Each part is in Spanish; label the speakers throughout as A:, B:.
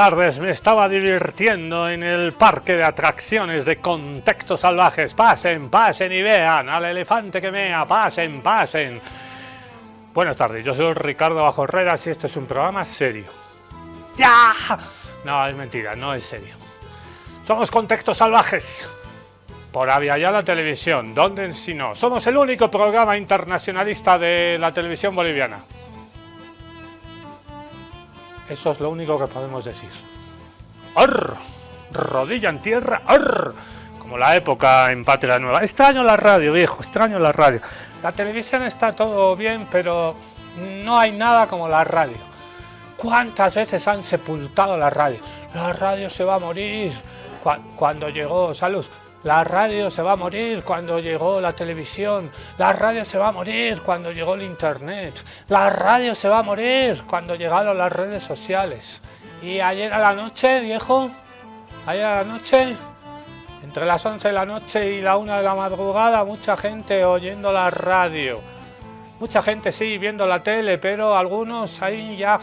A: tardes me estaba divirtiendo en el parque de atracciones de Contextos Salvajes. Pasen, pasen y vean al elefante que mea. Pasen, pasen. Buenas tardes, yo soy Ricardo Bajo Herreras y este es un programa serio. ¡Ya! No, es mentira, no es serio. Somos Contextos Salvajes. Por Aviala Televisión, ¿dónde si no? Somos el único programa internacionalista de la televisión boliviana. Eso es lo único que podemos decir. ¡Arr! Rodilla en tierra, ¡arr! Como la época en Patria Nueva. Extraño la radio, viejo, extraño la radio. La televisión está todo bien, pero no hay nada como la radio. ¿Cuántas veces han sepultado la radio? La radio se va a morir. Cuando llegó, salud. La radio se va a morir cuando llegó la televisión. La radio se va a morir cuando llegó el internet. La radio se va a morir cuando llegaron las redes sociales. Y ayer a la noche, viejo, ayer a la noche, entre las 11 de la noche y la 1 de la madrugada, mucha gente oyendo la radio. Mucha gente sí, viendo la tele, pero algunos ahí ya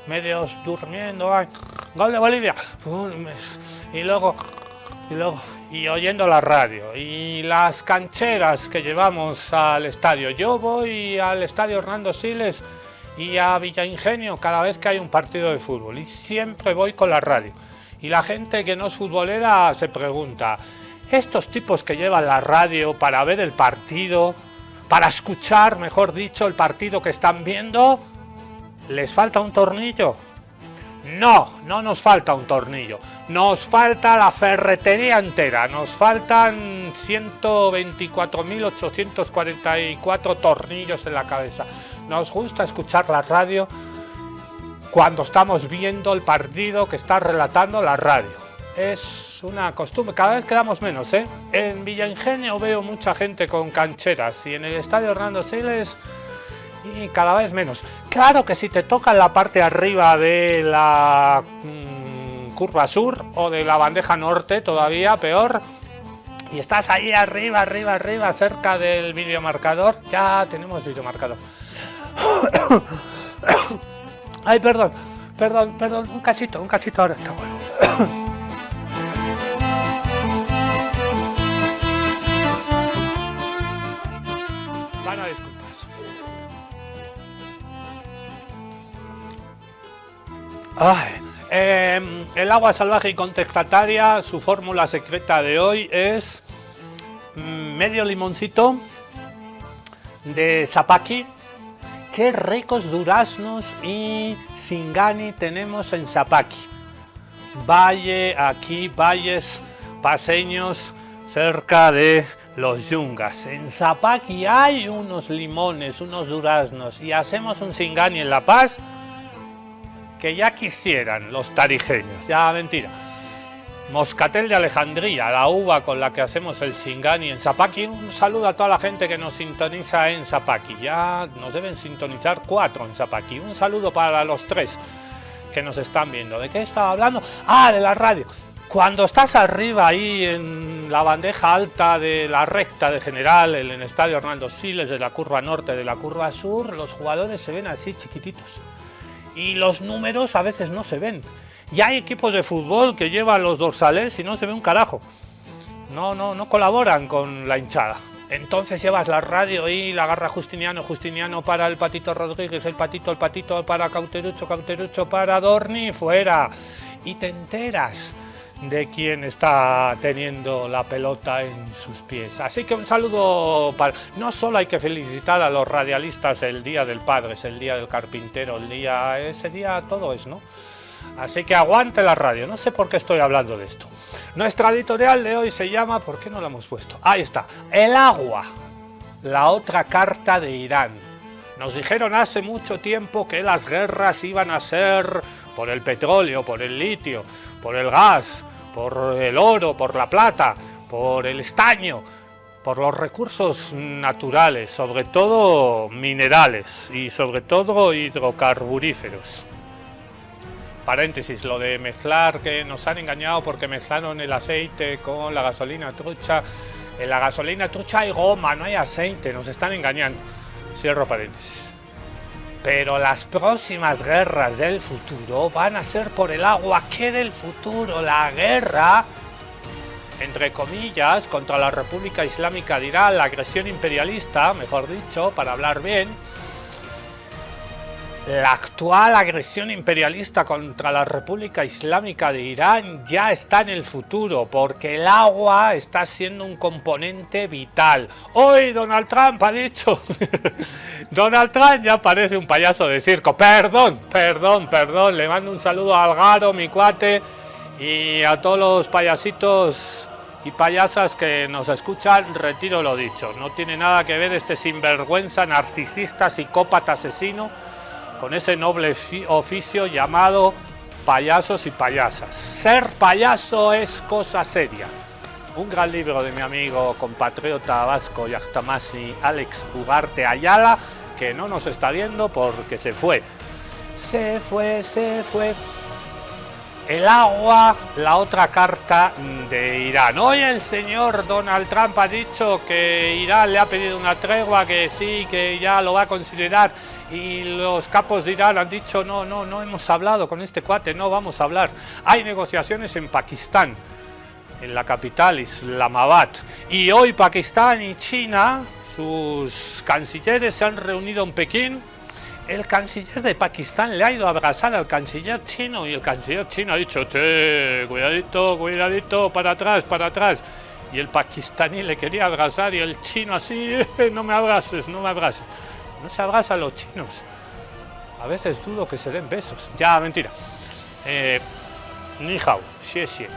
A: medios durmiendo. Ay, gol de Bolivia. Y oyendo la radio y las cancheras que llevamos al estadio. Yo voy al estadio Hernando Siles y a Villa Ingenio cada vez que hay un partido de fútbol y siempre voy con la radio. Y la gente que no es futbolera se pregunta, estos tipos que llevan la radio para ver el partido, para escuchar, mejor dicho, el partido que están viendo, ¿les falta un tornillo? No, no nos falta un tornillo. Nos falta la ferretería entera, nos faltan 124.844 tornillos en la cabeza. Nos gusta escuchar la radio cuando estamos viendo el partido que está relatando la radio. Es una costumbre, cada vez quedamos menos, ¿eh? En Villa Ingenio veo mucha gente con cancheras y en el estadio Hernando Siles y cada vez menos. Claro que si te toca la parte arriba de la curva sur o de la bandeja norte, todavía peor, y estás ahí arriba, cerca del videomarcador, ya tenemos videomarcador. Ay, perdón, un cachito ahora está bueno. Van a disculpar. Ay. El agua salvaje y contestataria, su fórmula secreta de hoy es medio limoncito de Zapaqui. Qué ricos duraznos y singani tenemos en Zapaqui. Valles paseños cerca de los Yungas. En Zapaqui hay unos limones, unos duraznos y hacemos un singani en La Paz que ya quisieran los tarijeños, ya mentira. Moscatel de Alejandría, la uva con la que hacemos el singani en Zapaqui. Un saludo a toda la gente que nos sintoniza en Zapaqui, ya nos deben sintonizar 4 en Zapaqui. Un saludo para los 3 que nos están viendo. ¿De qué estaba hablando? Ah, de la radio. Cuando estás arriba ahí en la bandeja alta de la recta de general, en el estadio Hernando Siles, de la curva norte, de la curva sur, los jugadores se ven así chiquititos. Y los números a veces no se ven. Y hay equipos de fútbol que llevan los dorsales y no se ve un carajo. No colaboran con la hinchada. Entonces llevas la radio y la agarra Justiniano para el Patito Rodríguez, el patito para Cauterucho para Dorni, fuera. Y te enteras de quién está teniendo la pelota en sus pies. Así que un saludo para... No solo hay que felicitar a los radialistas el Día del Padre, es el Día del Carpintero, ese día todo es, ¿no? Así que aguante la radio, no sé por qué estoy hablando de esto. Nuestra editorial de hoy se llama, ¿por qué no la hemos puesto? Ahí está, el agua, la otra carta de Irán. Nos dijeron hace mucho tiempo que las guerras iban a ser por el petróleo, por el litio, por el gas, por el oro, por la plata, por el estaño, por los recursos naturales, sobre todo minerales y sobre todo hidrocarburíferos. Paréntesis, lo de mezclar, que nos han engañado porque mezclaron el aceite con la gasolina trucha. En la gasolina trucha hay goma, no hay aceite, nos están engañando. Cierro paréntesis. Pero las próximas guerras del futuro van a ser por el agua. ¿Qué del futuro? La guerra, entre comillas, contra la República Islámica de Irán, la agresión imperialista, mejor dicho, para hablar bien. La actual agresión imperialista contra la República Islámica de Irán ya está en el futuro, porque el agua está siendo un componente vital. Hoy Donald Trump ha dicho... Donald Trump ya parece un payaso de circo. Perdón, le mando un saludo a Algaro, mi cuate, y a todos los payasitos y payasas que nos escuchan. Retiro lo dicho, no tiene nada que ver este sinvergüenza, narcisista, psicópata, asesino, con ese noble oficio llamado payasos y payasas. Ser payaso es cosa seria. Un gran libro de mi amigo compatriota vasco y Ahtamasi, Alex Ugarte Ayala, que no nos está viendo porque se fue. Se fue. El agua, la otra carta de Irán. Hoy el señor Donald Trump ha dicho que Irán le ha pedido una tregua, que sí, que ya lo va a considerar. Y los capos de Irán han dicho, no hemos hablado con este cuate, no vamos a hablar. Hay negociaciones en Pakistán, en la capital, Islamabad. Y hoy Pakistán y China, sus cancilleres se han reunido en Pekín. El canciller de Pakistán le ha ido a abrazar al canciller chino y el canciller chino ha dicho, che, cuidadito, para atrás. Y el pakistaní le quería abrazar y el chino así, no me abraces. No se abrazan los chinos. A veces dudo que se den besos. Ya, mentira. Ni hao, xie.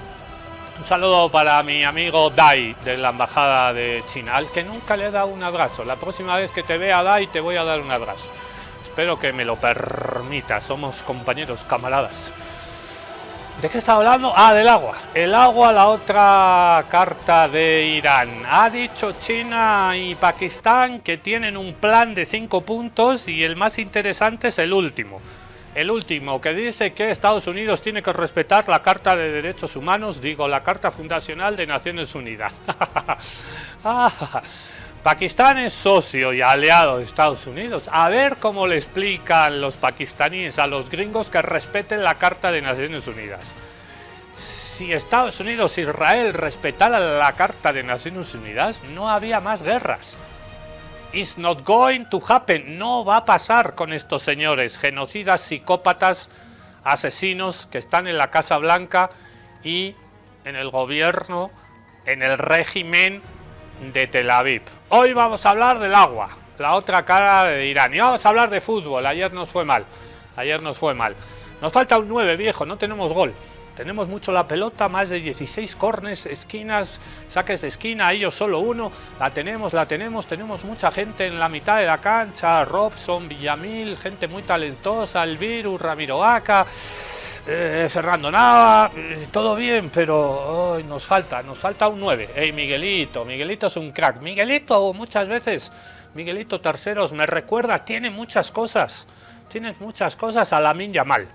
A: Un saludo para mi amigo Dai de la embajada de China, al que nunca le he dado un abrazo. La próxima vez que te vea, Dai, te voy a dar un abrazo. Espero que me lo permita. Somos compañeros, camaradas. ¿De qué estaba hablando? Ah, del agua. El agua, la otra carta de Irán. Ha dicho China y Pakistán que tienen un plan de 5 puntos y el más interesante es el último. El último, que dice que Estados Unidos tiene que respetar la Carta de Derechos Humanos, digo, la Carta Fundacional de Naciones Unidas. Pakistán es socio y aliado de Estados Unidos. A ver cómo le explican los pakistaníes a los gringos que respeten la Carta de Naciones Unidas. Si Estados Unidos e Israel respetaran la Carta de Naciones Unidas, no había más guerras. It's not going to happen. No va a pasar con estos señores, genocidas, psicópatas, asesinos que están en la Casa Blanca y en el gobierno, en el régimen de Tel Aviv. Hoy vamos a hablar del agua, la otra cara de Irán, y vamos a hablar de fútbol. Ayer nos fue mal. Nos falta un 9, viejo, no tenemos gol. Tenemos mucho la pelota, más de 16 córners, esquinas, saques de esquina, ellos solo uno. La tenemos, tenemos mucha gente en la mitad de la cancha, Robson, Villamil, gente muy talentosa, Elviru, Ramiro Vaca, Fernando Nava, todo bien, pero nos falta un 9. Miguelito es un crack. Miguelito muchas veces, Miguelito Terceros me recuerda, tiene muchas cosas a Lamine Yamal.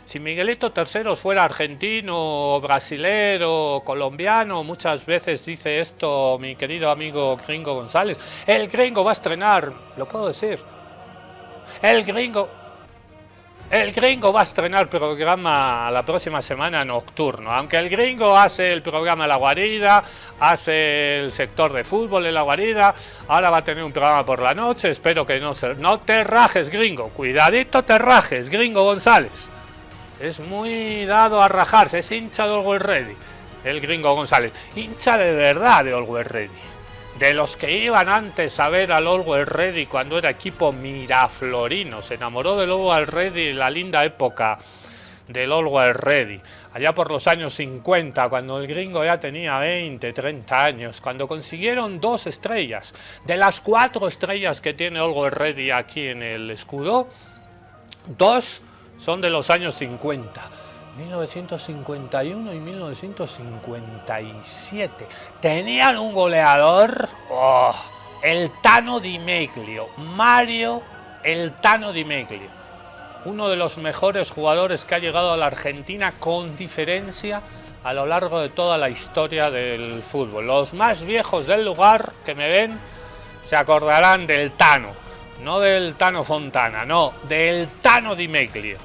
A: Si Miguelito Terceros fuera argentino, brasilero, colombiano, muchas veces dice esto mi querido amigo Gringo González, el Gringo va a estrenar, lo puedo decir, el Gringo va a estrenar programa la próxima semana nocturno, aunque el Gringo hace el programa La Guarida, hace el sector de fútbol de La Guarida, ahora va a tener un programa por la noche, espero que no te rajes, Gringo, cuidadito te rajes, Gringo González. Es muy dado a rajarse, es hincha de Always Ready, el Gringo González, hincha de verdad de Always Ready, de los que iban antes a ver al Always Ready cuando era equipo miraflorino, se enamoró del Always Ready en la linda época del Always Ready, allá por los años 50, cuando el Gringo ya tenía 20, 30 años, cuando consiguieron 2 estrellas, de las 4 estrellas que tiene Always Ready aquí en el escudo, 2 son de los años 50, 1951 y 1957. Tenían un goleador, el Tano Di Meglio, Mario el Tano Di Meglio, uno de los mejores jugadores que ha llegado a la Argentina con diferencia a lo largo de toda la historia del fútbol. Los más viejos del lugar que me ven se acordarán del Tano. no del Tano Fontana, no, del Tano Di Meglio,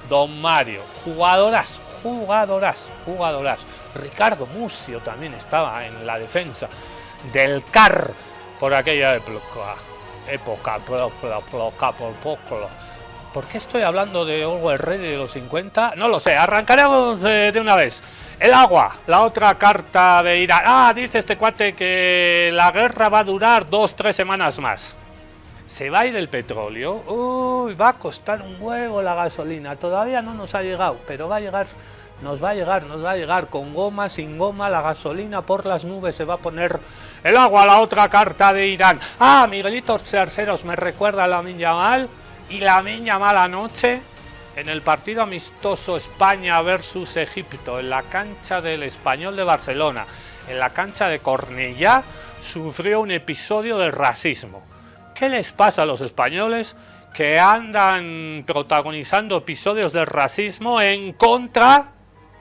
A: Don Mario, jugadoras. Ricardo Murcio también estaba en la defensa del CAR por aquella época. ¿Por qué estoy hablando de Orwell Ready de los 50? No lo sé, arrancaremos de una vez. El agua, la otra carta de Irán. Dice este cuate que la guerra va a durar 2-3 semanas más. Se va a ir el petróleo. Va a costar un huevo la gasolina. Todavía no nos ha llegado, pero va a llegar. Nos va a llegar con goma, sin goma, la gasolina por las nubes se va a poner. El agua, la otra carta de Irán. Miguelito Terceros me recuerda a Lamine Yamal. Y Lamine Yamal anoche, en el partido amistoso España versus Egipto, en la cancha del Español de Barcelona, en la cancha de Cornellá, sufrió un episodio de racismo. ¿Qué les pasa a los españoles que andan protagonizando episodios de racismo en contra,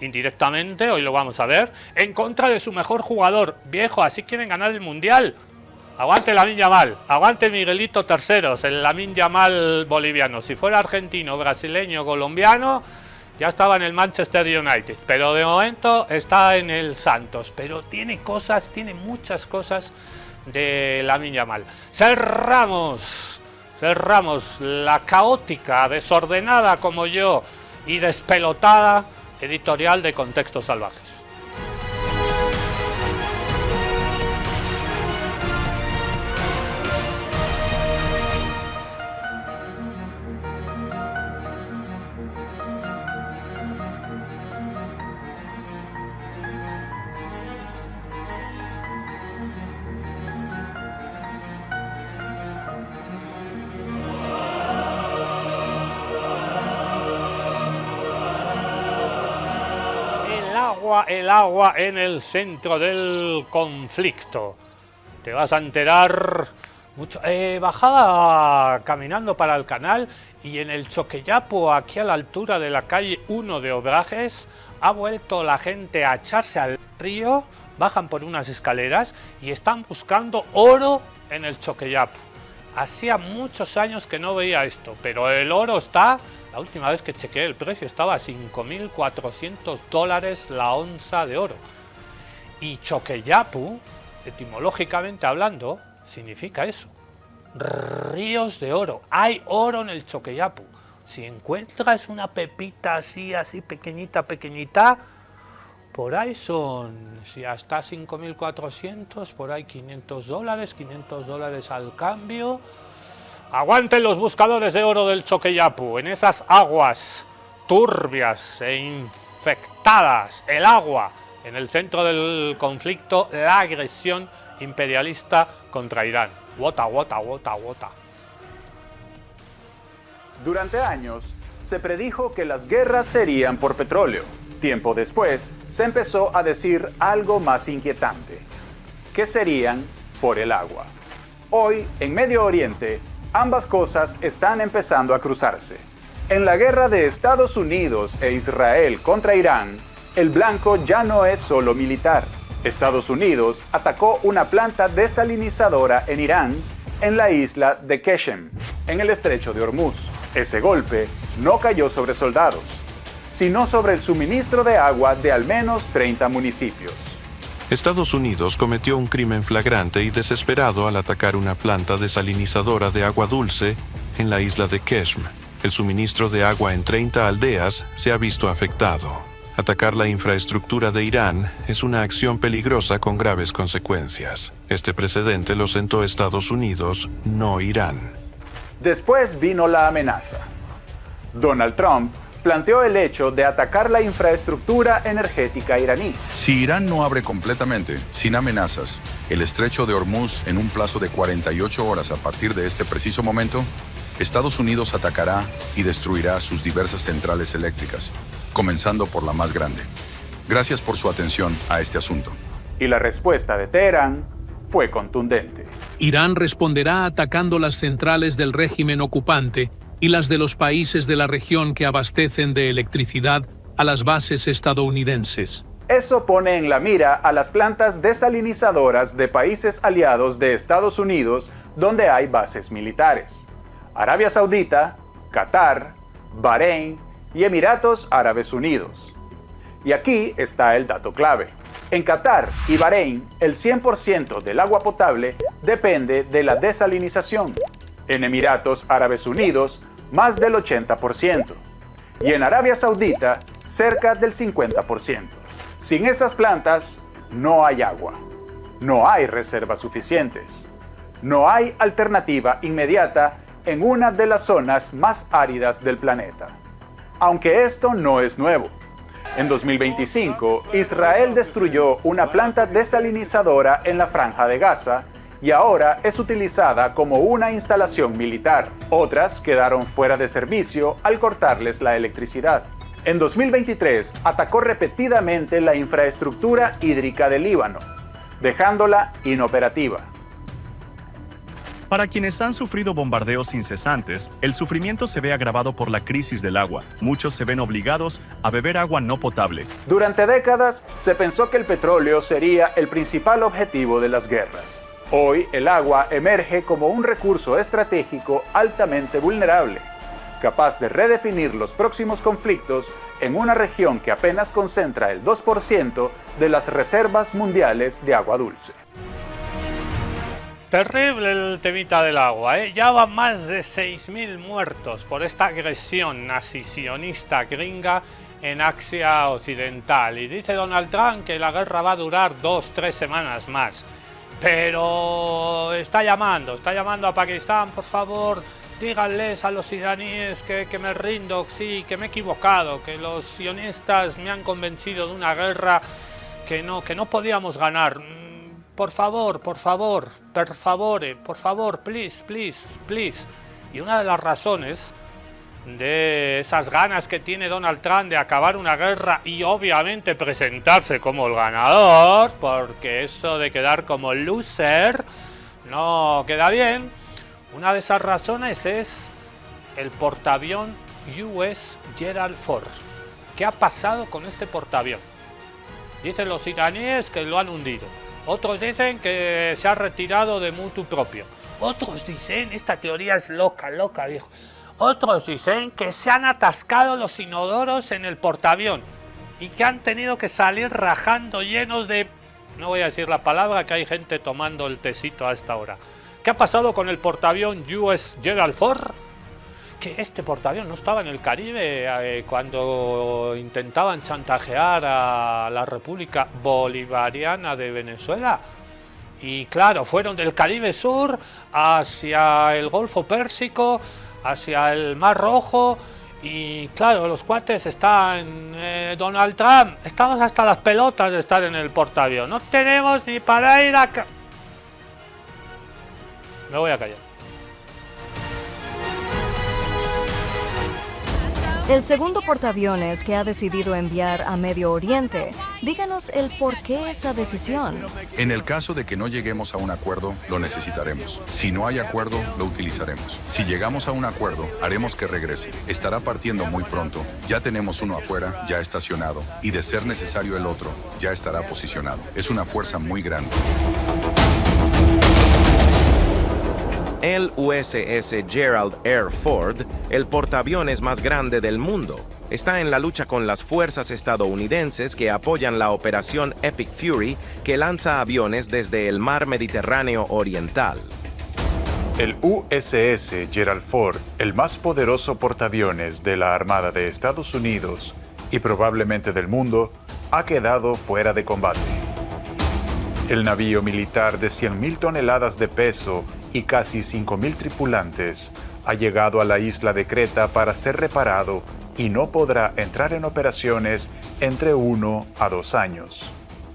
A: indirectamente, hoy lo vamos a ver, en contra de su mejor jugador? Viejo, así quieren ganar el Mundial. Aguante Lamine Yamal, aguante Miguelito Terceros, el Lamine Yamal boliviano. Si fuera argentino, brasileño, colombiano, ya estaba en el Manchester United, pero de momento está en el Santos. Pero tiene muchas cosas de Lamine Yamal. Cerramos la caótica, desordenada como yo y despelotada editorial de Contextos Salvajes. El agua en el centro del conflicto. Te vas a enterar mucho. Bajada caminando para el canal y en el Choqueyapo, aquí a la altura de la calle 1 de Obrajes, ha vuelto la gente a echarse al río. Bajan por unas escaleras y están buscando oro en el Choqueyapo. Hacía muchos años que no veía esto, pero el oro está... La última vez que chequeé el precio estaba a $5.400 la onza de oro. Y Choqueyapu, etimológicamente hablando, significa eso. Ríos de oro. Hay oro en el Choqueyapu. Si encuentras una pepita así pequeñita, por ahí son, si hasta 5.400, por ahí $500 al cambio. Aguanten los buscadores de oro del Choqueyapu, en esas aguas turbias e infectadas, el agua en el centro del conflicto, la agresión imperialista contra Irán. Wota.
B: Durante años se predijo que las guerras serían por petróleo. Tiempo después se empezó a decir algo más inquietante, que serían por el agua. Hoy, en Medio Oriente, ambas cosas están empezando a cruzarse. En la guerra de Estados Unidos e Israel contra Irán, el blanco ya no es solo militar. Estados Unidos atacó una planta desalinizadora en Irán, en la isla de Qeshm, en el estrecho de Hormuz. Ese golpe no cayó sobre soldados, sino sobre el suministro de agua de al menos 30 municipios.
C: Estados Unidos cometió un crimen flagrante y desesperado al atacar una planta desalinizadora de agua dulce en la isla de Qeshm. El suministro de agua en 30 aldeas se ha visto afectado. Atacar la infraestructura de Irán es una acción peligrosa con graves consecuencias. Este precedente lo sentó Estados Unidos, no Irán.
B: Después vino la amenaza. Donald Trump planteó el hecho de atacar la infraestructura energética iraní.
D: Si Irán no abre completamente, sin amenazas, el estrecho de Hormuz en un plazo de 48 horas a partir de este preciso momento, Estados Unidos atacará y destruirá sus diversas centrales eléctricas, comenzando por la más grande. Gracias por su atención a este asunto.
B: Y la respuesta de Teherán fue contundente.
E: Irán responderá atacando las centrales del régimen ocupante y las de los países de la región que abastecen de electricidad a las bases estadounidenses.
B: Eso pone en la mira a las plantas desalinizadoras de países aliados de Estados Unidos donde hay bases militares: Arabia Saudita, Qatar, Bahrein y Emiratos Árabes Unidos. Y aquí está el dato clave. En Qatar y Bahrein, el 100% del agua potable depende de la desalinización. En Emiratos Árabes Unidos, más del 80%. Y en Arabia Saudita, cerca del 50%. Sin esas plantas, no hay agua. No hay reservas suficientes. No hay alternativa inmediata en una de las zonas más áridas del planeta. Aunque esto no es nuevo. En 2025, Israel destruyó una planta desalinizadora en la Franja de Gaza y ahora es utilizada como una instalación militar. Otras quedaron fuera de servicio al cortarles la electricidad. En 2023, atacó repetidamente la infraestructura hídrica del Líbano, dejándola inoperativa.
F: Para quienes han sufrido bombardeos incesantes, el sufrimiento se ve agravado por la crisis del agua. Muchos se ven obligados a beber agua no potable.
B: Durante décadas se pensó que el petróleo sería el principal objetivo de las guerras. Hoy el agua emerge como un recurso estratégico altamente vulnerable, capaz de redefinir los próximos conflictos en una región que apenas concentra el 2% de las reservas mundiales de agua dulce.
A: Terrible el temita del agua, ¿eh? Ya van más de 6.000 muertos por esta agresión nazi-sionista gringa en Asia Occidental. Y dice Donald Trump que la guerra va a durar 2-3 semanas más. Pero está llamando a Pakistán, por favor, díganles a los iraníes que me rindo, sí, que me he equivocado, que los sionistas me han convencido de una guerra que no podíamos ganar. Por favor, please. Y una de las razones de esas ganas que tiene Donald Trump de acabar una guerra y obviamente presentarse como el ganador, porque eso de quedar como loser no queda bien, una de esas razones es el portaavión US Gerald Ford. ¿Qué ha pasado con este portaavión? Dicen los iraníes que lo han hundido. Otros dicen que se ha retirado de mutuo propio. Otros dicen, esta teoría es loca, viejo. Otros dicen que se han atascado los inodoros en el portaavión y que han tenido que salir rajando llenos de... No voy a decir la palabra, que hay gente tomando el tecito a esta hora. ¿Qué ha pasado con el portaavión US Gerald Ford? Que este portaavión no estaba en el Caribe cuando intentaban chantajear a la República Bolivariana de Venezuela. Y claro, fueron del Caribe Sur hacia el Golfo Pérsico, hacia el Mar Rojo. Y claro, los cuates están... Donald Trump, estamos hasta las pelotas de estar en el portaavión. No tenemos ni para ir a... Me voy a callar.
G: El segundo portaaviones que ha decidido enviar a Medio Oriente. Díganos el por qué esa decisión.
D: En el caso de que no lleguemos a un acuerdo, lo necesitaremos. Si no hay acuerdo, lo utilizaremos. Si llegamos a un acuerdo, haremos que regrese. Estará partiendo muy pronto. Ya tenemos uno afuera, ya estacionado. Y de ser necesario el otro, ya estará posicionado. Es una fuerza muy grande.
H: El USS Gerald R. Ford, el portaaviones más grande del mundo, está en la lucha con las fuerzas estadounidenses que apoyan la operación Epic Fury, que lanza aviones desde el mar Mediterráneo Oriental.
B: El USS Gerald Ford, el más poderoso portaaviones de la Armada de Estados Unidos y probablemente del mundo, ha quedado fuera de combate. El navío militar de 100.000 toneladas de peso y casi 5.000 tripulantes ha llegado a la isla de Creta para ser reparado y no podrá entrar en operaciones entre 1 a 2 años.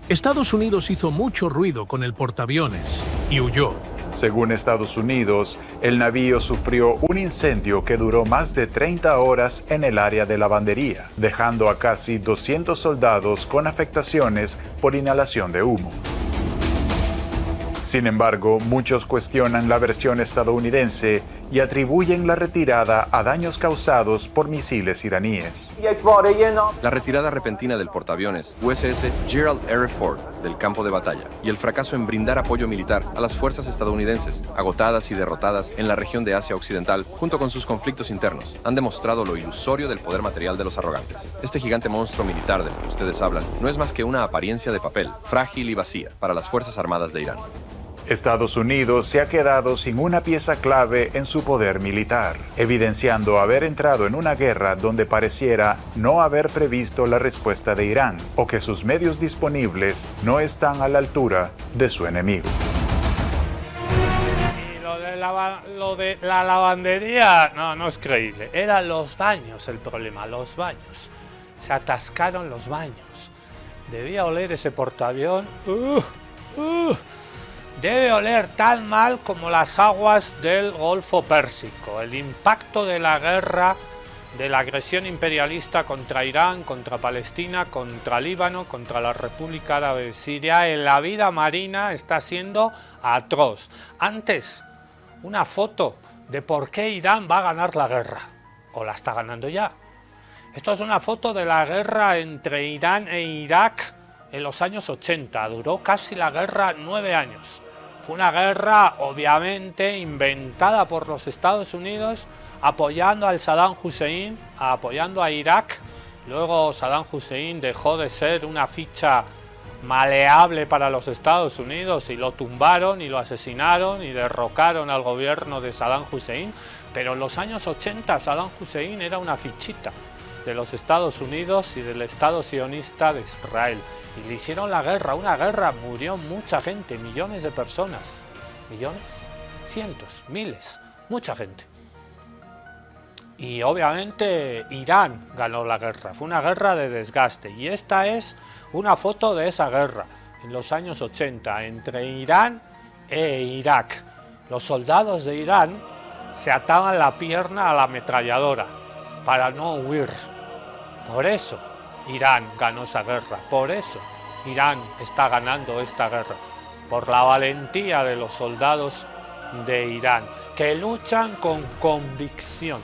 E: Estados Unidos hizo mucho ruido con el portaaviones y huyó.
B: Según Estados Unidos, el navío sufrió un incendio que duró más de 30 horas en el área de lavandería, dejando a casi 200 soldados con afectaciones por inhalación de humo. Sin embargo, muchos cuestionan la versión estadounidense y atribuyen la retirada a daños causados por misiles iraníes.
I: La retirada repentina del portaaviones USS Gerald R. Ford del campo de batalla y el fracaso en brindar apoyo militar a las fuerzas estadounidenses, agotadas y derrotadas en la región de Asia Occidental, junto con sus conflictos internos, han demostrado lo ilusorio del poder material de los arrogantes. Este gigante monstruo militar del que ustedes hablan no es más que una apariencia de papel, frágil y vacía, para las Fuerzas Armadas de Irán.
B: Estados Unidos se ha quedado sin una pieza clave en su poder militar, evidenciando haber entrado en una guerra donde pareciera no haber previsto la respuesta de Irán o que sus medios disponibles no están a la altura de su enemigo.
A: Y lo de la lavandería, no es creíble. Eran los baños el problema, los baños. Se atascaron los baños. Debía oler ese portaavión. Debe oler tan mal como las aguas del Golfo Pérsico. El impacto de la guerra, de la agresión imperialista contra Irán, contra Palestina, contra Líbano, contra la República Árabe de Siria, en la vida marina está siendo atroz. Antes, una foto de por qué Irán va a ganar la guerra, o la está ganando ya. Esto es una foto de la guerra entre Irán e Irak en los años 80. Duró casi la guerra 9 años. Fue una guerra obviamente inventada por los Estados Unidos, apoyando al Saddam Hussein, apoyando a Irak. Luego Saddam Hussein dejó de ser una ficha maleable para los Estados Unidos y lo tumbaron y lo asesinaron y derrocaron al gobierno de Saddam Hussein. Pero en los años 80 Saddam Hussein era una fichita de los Estados Unidos y del Estado sionista de Israel. Y le hicieron la guerra, una guerra, murió mucha gente, millones de personas. ¿Millones? Cientos, miles, mucha gente. Y obviamente Irán ganó la guerra, fue una guerra de desgaste. Y esta es una foto de esa guerra, en los años 80, entre Irán e Irak. Los soldados de Irán se ataban la pierna a la ametralladora para no huir. Por eso Irán ganó esa guerra, por eso Irán está ganando esta guerra, por la valentía de los soldados de Irán, que luchan con convicción,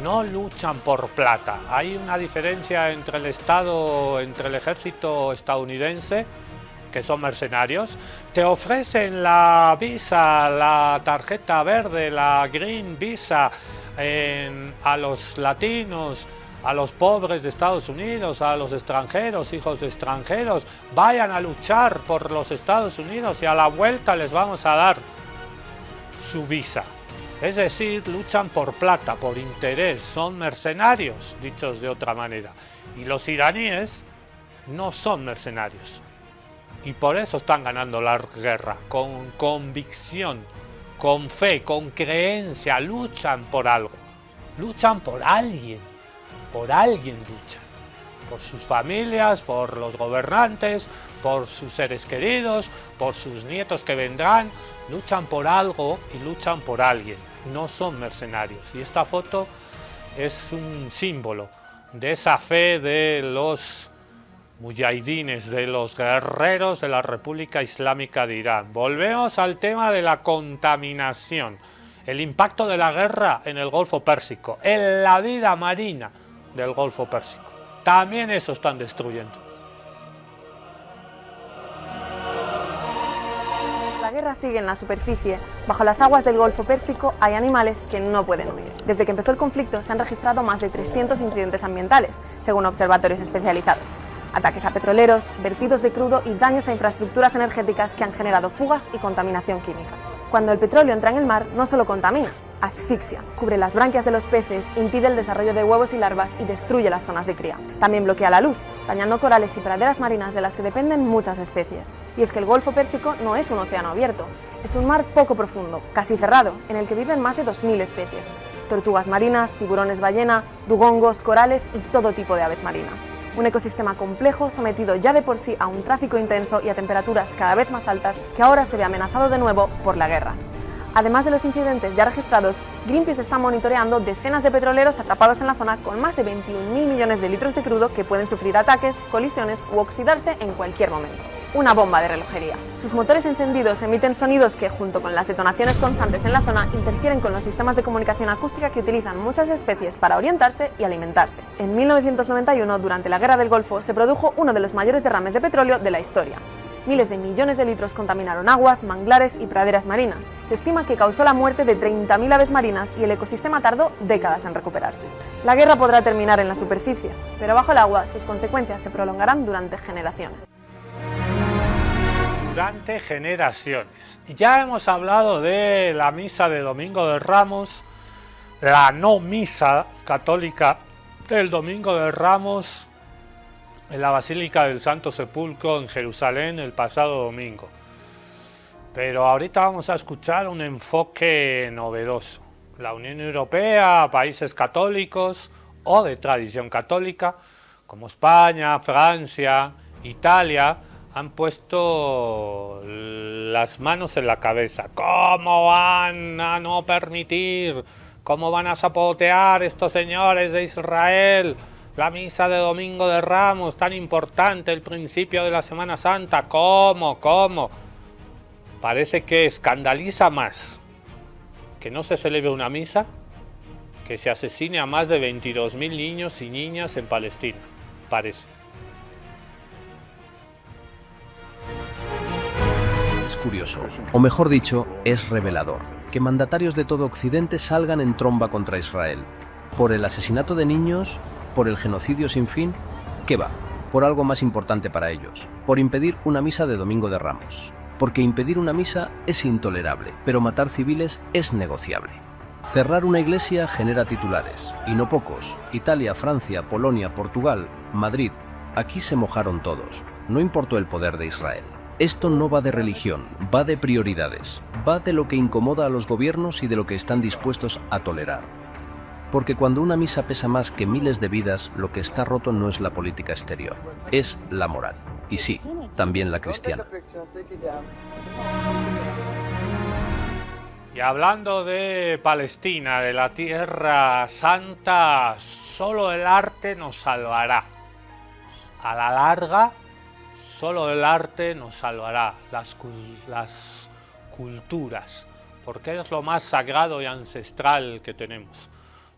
A: no luchan por plata. Hay una diferencia entre el ejército estadounidense, que son mercenarios, te ofrecen la visa, la tarjeta verde, la green visa a los latinos, a los pobres de Estados Unidos, a los extranjeros, hijos de extranjeros, vayan a luchar por los Estados Unidos y a la vuelta les vamos a dar su visa. Es decir, luchan por plata, por interés, son mercenarios, dichos de otra manera. Y los iraníes no son mercenarios. Y por eso están ganando la guerra, con convicción, con fe, con creencia, luchan por algo, luchan por alguien luchan, por sus familias, por los gobernantes, por sus seres queridos, por sus nietos que vendrán, luchan por algo y luchan por alguien, no son mercenarios. Y esta foto es un símbolo de esa fe de los mujahidines, de los guerreros de la República Islámica de Irán. Volvemos al tema de la contaminación, el impacto de la guerra en el Golfo Pérsico, en la vida marina del Golfo Pérsico. También eso están destruyendo.
J: La guerra sigue en la superficie. Bajo las aguas del Golfo Pérsico hay animales que no pueden huir. Desde que empezó el conflicto se han registrado más de 300 incidentes ambientales, según observatorios especializados. Ataques a petroleros, vertidos de crudo y daños a infraestructuras energéticas que han generado fugas y contaminación química. Cuando el petróleo entra en el mar, no solo contamina, asfixia, cubre las branquias de los peces, impide el desarrollo de huevos y larvas y destruye las zonas de cría. También bloquea la luz, dañando corales y praderas marinas de las que dependen muchas especies. Y es que el Golfo Pérsico no es un océano abierto, es un mar poco profundo, casi cerrado, en el que viven más de 2000 especies. Tortugas marinas, tiburones ballena, dugongos, corales y todo tipo de aves marinas. Un ecosistema complejo sometido ya de por sí a un tráfico intenso y a temperaturas cada vez más altas que ahora se ve amenazado de nuevo por la guerra. Además de los incidentes ya registrados, Greenpeace está monitoreando decenas de petroleros atrapados en la zona con más de 21.000 millones de litros de crudo que pueden sufrir ataques, colisiones u oxidarse en cualquier momento. una bomba de relojería. Sus motores encendidos emiten sonidos que, junto con las detonaciones constantes en la zona, interfieren con los sistemas de comunicación acústica que utilizan muchas especies para orientarse y alimentarse. En 1991, durante la Guerra del Golfo, se produjo uno de los mayores derrames de petróleo de la historia. Miles de millones de litros contaminaron aguas, manglares y praderas marinas. Se estima que causó la muerte de 30.000 aves marinas y el ecosistema tardó décadas en recuperarse. La guerra podrá terminar en la superficie, pero bajo el agua sus consecuencias se prolongarán durante generaciones.
A: Durante generaciones. Ya hemos hablado de la misa de Domingo de Ramos, la no misa católica del Domingo de Ramos en la Basílica del Santo Sepulcro en Jerusalén el pasado domingo. Pero ahorita vamos a escuchar un enfoque novedoso. La Unión Europea, países católicos o de tradición católica, como España, Francia, Italia, han puesto las manos en la cabeza. ¿Cómo van a no permitir? ¿Cómo van a sabotear estos señores de Israel la misa de Domingo de Ramos, tan importante, el principio de la Semana Santa? ¿Cómo? Parece que escandaliza más que no se celebre una misa, que se asesine a más de 22.000 niños y niñas en Palestina, parece.
K: Es curioso, o mejor dicho, es revelador, que mandatarios de todo Occidente salgan en tromba contra Israel. Por el asesinato de niños, por el genocidio sin fin, ¿qué va? Por algo más importante para ellos, por impedir una misa de Domingo de Ramos. Porque impedir una misa es intolerable, pero matar civiles es negociable. Cerrar una iglesia genera titulares, y no pocos. Italia, Francia, Polonia, Portugal, Madrid. Aquí se mojaron todos. No importó el poder de Israel. Esto no va de religión, va de prioridades. Va de lo que incomoda a los gobiernos y de lo que están dispuestos a tolerar. Porque cuando una misa pesa más que miles de vidas, lo que está roto no es la política exterior, es la moral. Y sí, también la cristiana.
A: Y hablando de Palestina, de la Tierra Santa, solo el arte nos salvará. A la larga, solo el arte nos salvará, las culturas, porque es lo más sagrado y ancestral que tenemos.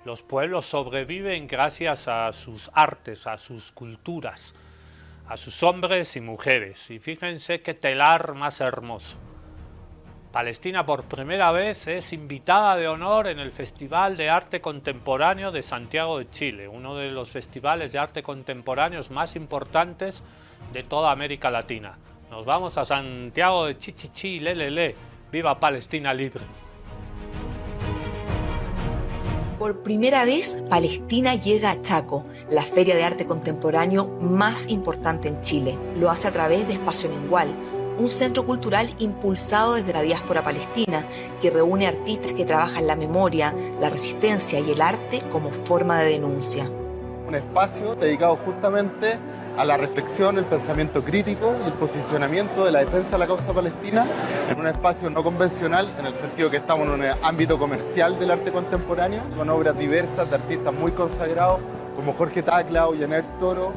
A: Los pueblos sobreviven gracias a sus artes, a sus culturas, a sus hombres y mujeres. Y fíjense qué telar más hermoso. Palestina por primera vez es invitada de honor en el Festival de Arte Contemporáneo de Santiago de Chile, uno de los festivales de arte contemporáneos más importantes de toda América Latina. Nos vamos a Santiago de Chichichi, lelele, viva Palestina libre.
L: Por primera vez, Palestina llega a Chaco, la feria de arte contemporáneo más importante en Chile. Lo hace a través de Espacio Lengual, un centro cultural impulsado desde la diáspora palestina que reúne artistas que trabajan la memoria, la resistencia y el arte como forma de denuncia.
M: Un espacio dedicado justamente a la reflexión, el pensamiento crítico y el posicionamiento de la defensa de la causa palestina en un espacio no convencional, en el sentido que estamos en un ámbito comercial del arte contemporáneo, con obras diversas de artistas muy consagrados como Jorge Tacla o Janet Toro,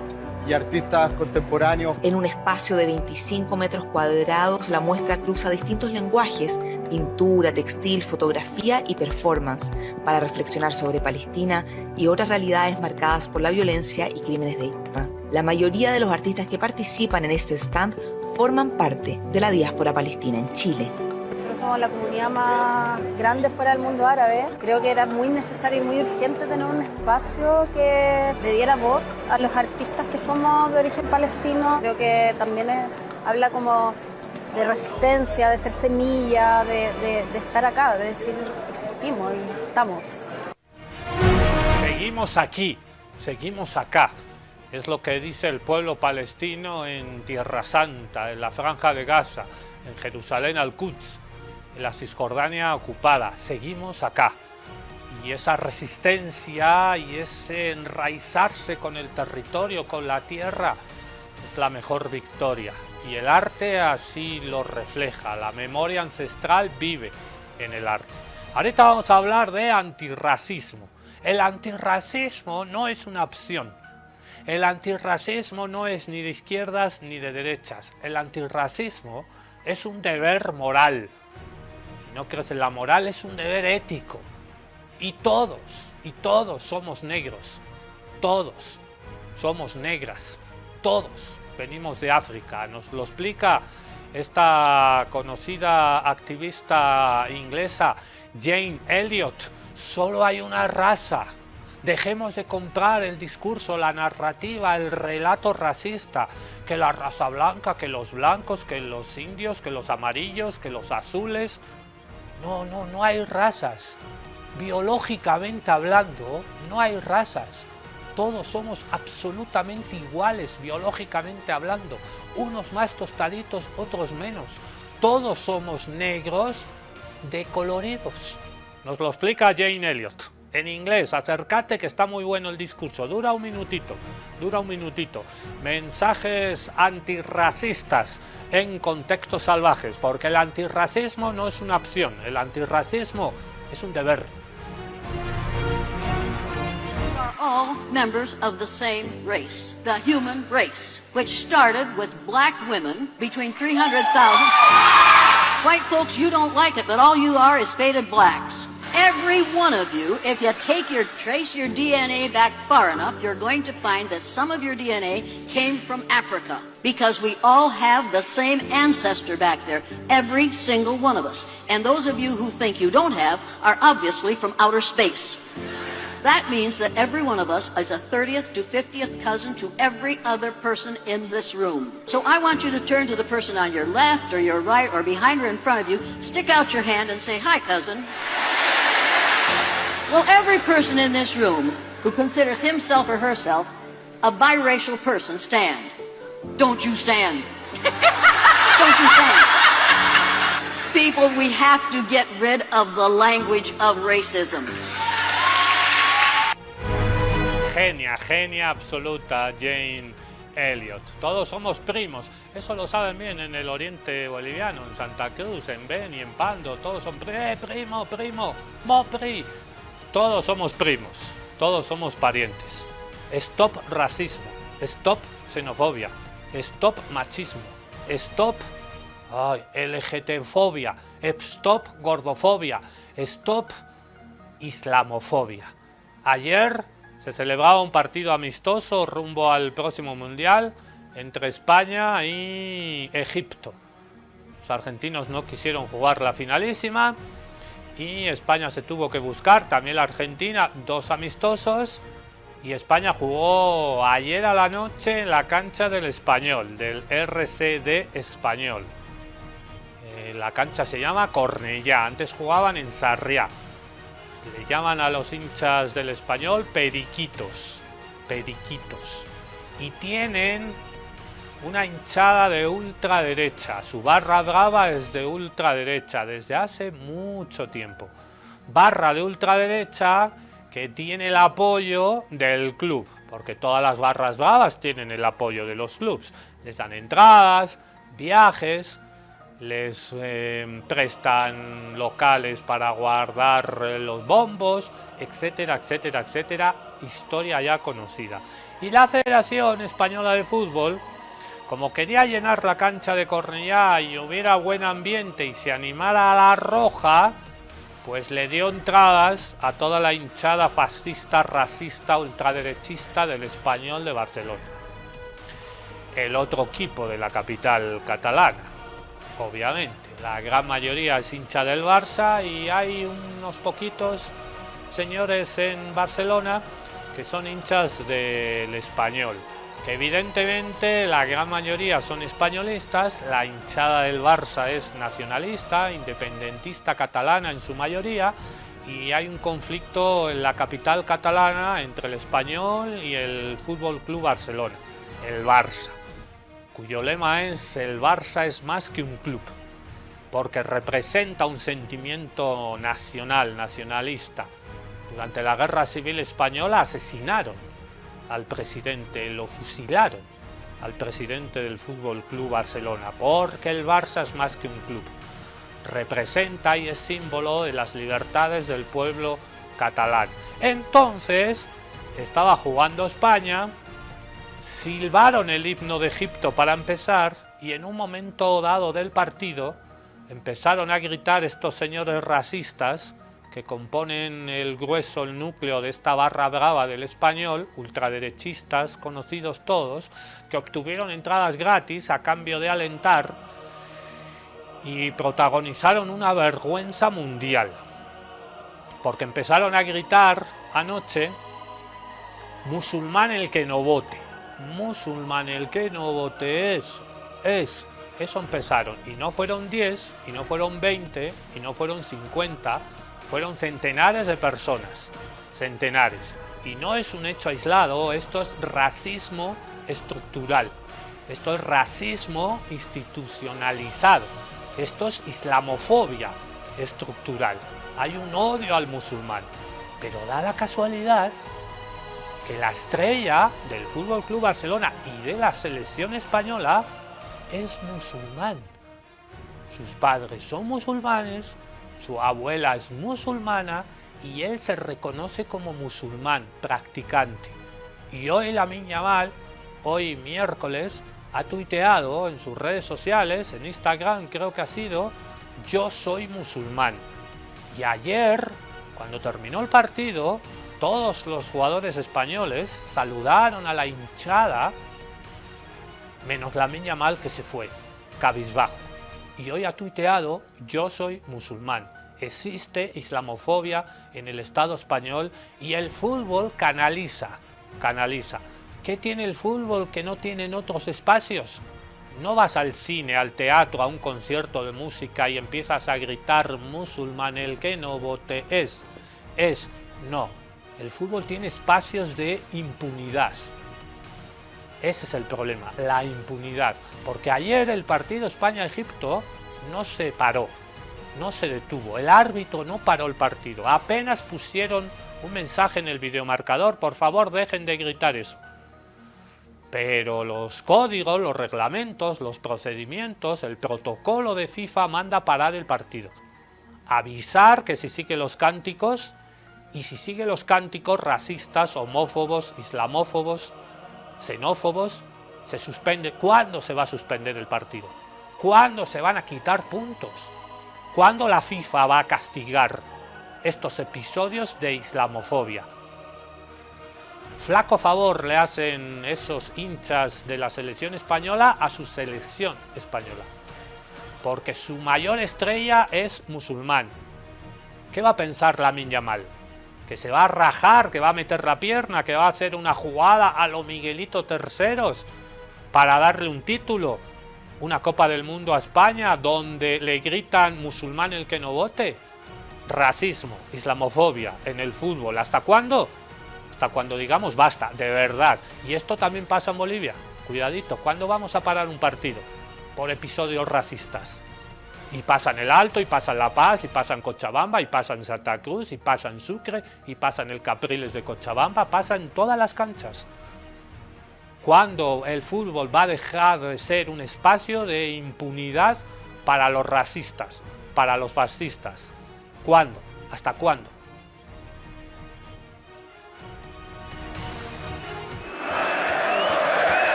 M: y artistas contemporáneos.
L: En un espacio de 25 metros cuadrados, la muestra cruza distintos lenguajes, pintura, textil, fotografía y performance, para reflexionar sobre Palestina y otras realidades marcadas por la violencia y crímenes de guerra. La mayoría de los artistas que participan en este stand forman parte de la diáspora palestina en Chile.
N: Nosotros somos la comunidad más grande fuera del mundo árabe. Creo que era muy necesario y muy urgente tener un espacio que le diera voz a los artistas que somos de origen palestino. Creo que también habla como de resistencia, de ser semilla, de estar acá, de decir existimos y estamos.
A: Seguimos aquí, seguimos acá. Es lo que dice el pueblo palestino en Tierra Santa, en la Franja de Gaza, en Jerusalén al-Quds, en la Cisjordania ocupada. Seguimos acá. Y esa resistencia y ese enraizarse con el territorio, con la tierra, es la mejor victoria. Y el arte así lo refleja. La memoria ancestral vive en el arte. Ahorita vamos a hablar de antirracismo. El antirracismo no es una opción. El antirracismo no es ni de izquierdas ni de derechas. El antirracismo es un deber moral. Si no crees en la moral, es un deber ético. Y todos somos negros. Todos somos negras. Todos venimos de África. Nos lo explica esta conocida activista inglesa Jane Elliot. Solo hay una raza. Dejemos de comprar el discurso, la narrativa, el relato racista, que la raza blanca, que los blancos, que los indios, que los amarillos, que los azules. No hay razas. Biológicamente hablando, no hay razas. Todos somos absolutamente iguales, biológicamente hablando. Unos más tostaditos, otros menos. Todos somos negros decoloridos. Nos lo explica Jane Elliot. En inglés, acércate que está muy bueno el discurso. Dura un minutito. Mensajes antirracistas en contextos salvajes. Porque el antirracismo no es una opción. El antirracismo es un deber.
O: All members of the same race, the human race, which started with black women between 300,000. White folks, you don't like it, but all you are is faded blacks. Every one of you, if you trace your DNA back far enough, you're going to find that some of your DNA came from Africa, because we all have the same ancestor back there, every single one of us. And those of you who think you don't have are obviously from outer space. That means that every one of us is a 30th to 50th cousin to every other person in this room. So I want you to turn to the person on your left or your right or behind or in front of you, stick out your hand and say, "Hi, cousin." Well, every person in this room who considers himself or herself a biracial person, stand. Don't you stand. Don't you stand. People, we have to get rid of the language of racism.
A: Genia absoluta, Jane Elliot. Todos somos primos. Eso lo saben bien en el oriente boliviano, en Santa Cruz, en Beni, en Pando. Todos son primo, mopri. Todos somos primos. Todos somos parientes. Stop racismo. Stop xenofobia. Stop machismo. Stop LGTfobia. Stop gordofobia. Stop islamofobia. Ayer se celebraba un partido amistoso rumbo al próximo mundial entre España y Egipto. Los argentinos no quisieron jugar la finalísima y España se tuvo que buscar, también la Argentina, 2 amistosos, y España jugó ayer a la noche en la cancha del Español, del RCD Español. La cancha se llama Cornellá, antes jugaban en Sarriá. Le llaman a los hinchas del Español periquitos. Y tienen una hinchada de ultraderecha. Su barra brava es de ultraderecha desde hace mucho tiempo. Barra de ultraderecha que tiene el apoyo del club. Porque todas las barras bravas tienen el apoyo de los clubs. Les dan entradas, viajes, les prestan locales para guardar los bombos, etcétera. Historia ya conocida. Y la Federación Española de Fútbol, como quería llenar la cancha de Cornellá y hubiera buen ambiente y se animara a la roja, pues le dio entradas a toda la hinchada fascista, racista, ultraderechista del Español de Barcelona. El otro equipo de la capital catalana. Obviamente, la gran mayoría es hincha del Barça y hay unos poquitos señores en Barcelona que son hinchas del Español. Que evidentemente la gran mayoría son españolistas, la hinchada del Barça es nacionalista, independentista catalana en su mayoría, y hay un conflicto en la capital catalana entre el Español y el Fútbol Club Barcelona, el Barça, cuyo lema es: el Barça es más que un club, porque representa un sentimiento nacionalista. Durante la Guerra Civil Española asesinaron al presidente, lo fusilaron al presidente del Fútbol Club Barcelona, porque el Barça es más que un club. Representa y es símbolo de las libertades del pueblo catalán. Entonces estaba jugando España silbaron el himno de Egipto para empezar y en un momento dado del partido empezaron a gritar estos señores racistas que componen el grueso, el núcleo de esta barra brava del Español, ultraderechistas conocidos todos, que obtuvieron entradas gratis a cambio de alentar y protagonizaron una vergüenza mundial, porque empezaron a gritar anoche: musulmán el que no vote, musulmán el que no vote eso empezaron, y no fueron 10, y no fueron 20, y no fueron 50, fueron centenares de personas, centenares, y no es un hecho aislado, esto es racismo estructural, esto es racismo institucionalizado, esto es islamofobia estructural, hay un odio al musulmán, pero da la casualidad que la estrella del Fútbol Club Barcelona y de la selección española es musulmán. Sus padres son musulmanes, su abuela es musulmana y él se reconoce como musulmán practicante. Y hoy Lamine Yamal, hoy miércoles, ha tuiteado en sus redes sociales, en Instagram creo que ha sido: yo soy musulmán. Y ayer, cuando terminó el partido, todos los jugadores españoles saludaron a la hinchada, menos Lamine Yamal, que se fue, cabizbajo. Y hoy ha tuiteado: yo soy musulmán. Existe islamofobia en el Estado español y el fútbol canaliza. ¿Qué tiene el fútbol que no tienen otros espacios? No vas al cine, al teatro, a un concierto de música y empiezas a gritar: musulmán el que no vote no. El fútbol tiene espacios de impunidad. Ese es el problema, la impunidad. Porque ayer el partido España-Egipto no se paró, no se detuvo. El árbitro no paró el partido. Apenas pusieron un mensaje en el videomarcador: por favor, dejen de gritar eso. Pero los códigos, los reglamentos, los procedimientos, el protocolo de FIFA manda parar el partido. Avisar que si sigue los cánticos, y si sigue los cánticos racistas, homófobos, islamófobos, xenófobos, se suspende. ¿Cuándo se va a suspender el partido? ¿Cuándo se van a quitar puntos? ¿Cuándo la FIFA va a castigar estos episodios de islamofobia? Flaco favor le hacen esos hinchas de la selección española a su selección española, porque su mayor estrella es musulmán. ¿Qué va a pensar Lamine Yamal? ¿Que se va a rajar, que va a meter la pierna, que va a hacer una jugada a lo Miguelito Terceros para darle un título, una Copa del Mundo a España, donde le gritan musulmán el que no vote? Racismo, islamofobia en el fútbol. ¿Hasta cuándo? Hasta cuando digamos basta, de verdad. Y esto también pasa en Bolivia. Cuidadito, ¿cuándo vamos a parar un partido por episodios racistas? Y pasa en El Alto, y pasa en La Paz, y pasa en Cochabamba, y pasa en Santa Cruz, y pasa en Sucre, y pasa en el Capriles de Cochabamba, pasa en todas las canchas. ¿Cuándo el fútbol va a dejar de ser un espacio de impunidad para los racistas, para los fascistas? ¿Cuándo? ¿Hasta cuándo?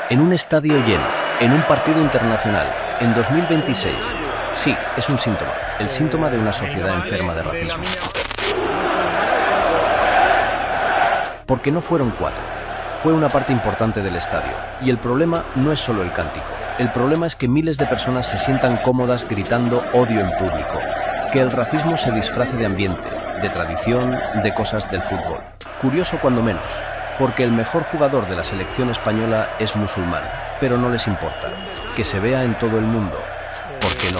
K: En un estadio lleno, en un partido internacional, en 2026. Sí, es un síntoma, el síntoma de una sociedad enferma de racismo. Porque no fueron 4, fue una parte importante del estadio. Y el problema no es solo el cántico, el problema es que miles de personas se sientan cómodas gritando odio en público, que el racismo se disfrace de ambiente, de tradición, de cosas del fútbol. Curioso cuando menos, porque el mejor jugador de la selección española es musulmán, pero no les importa. Que se vea en todo el mundo. ¿Por qué no?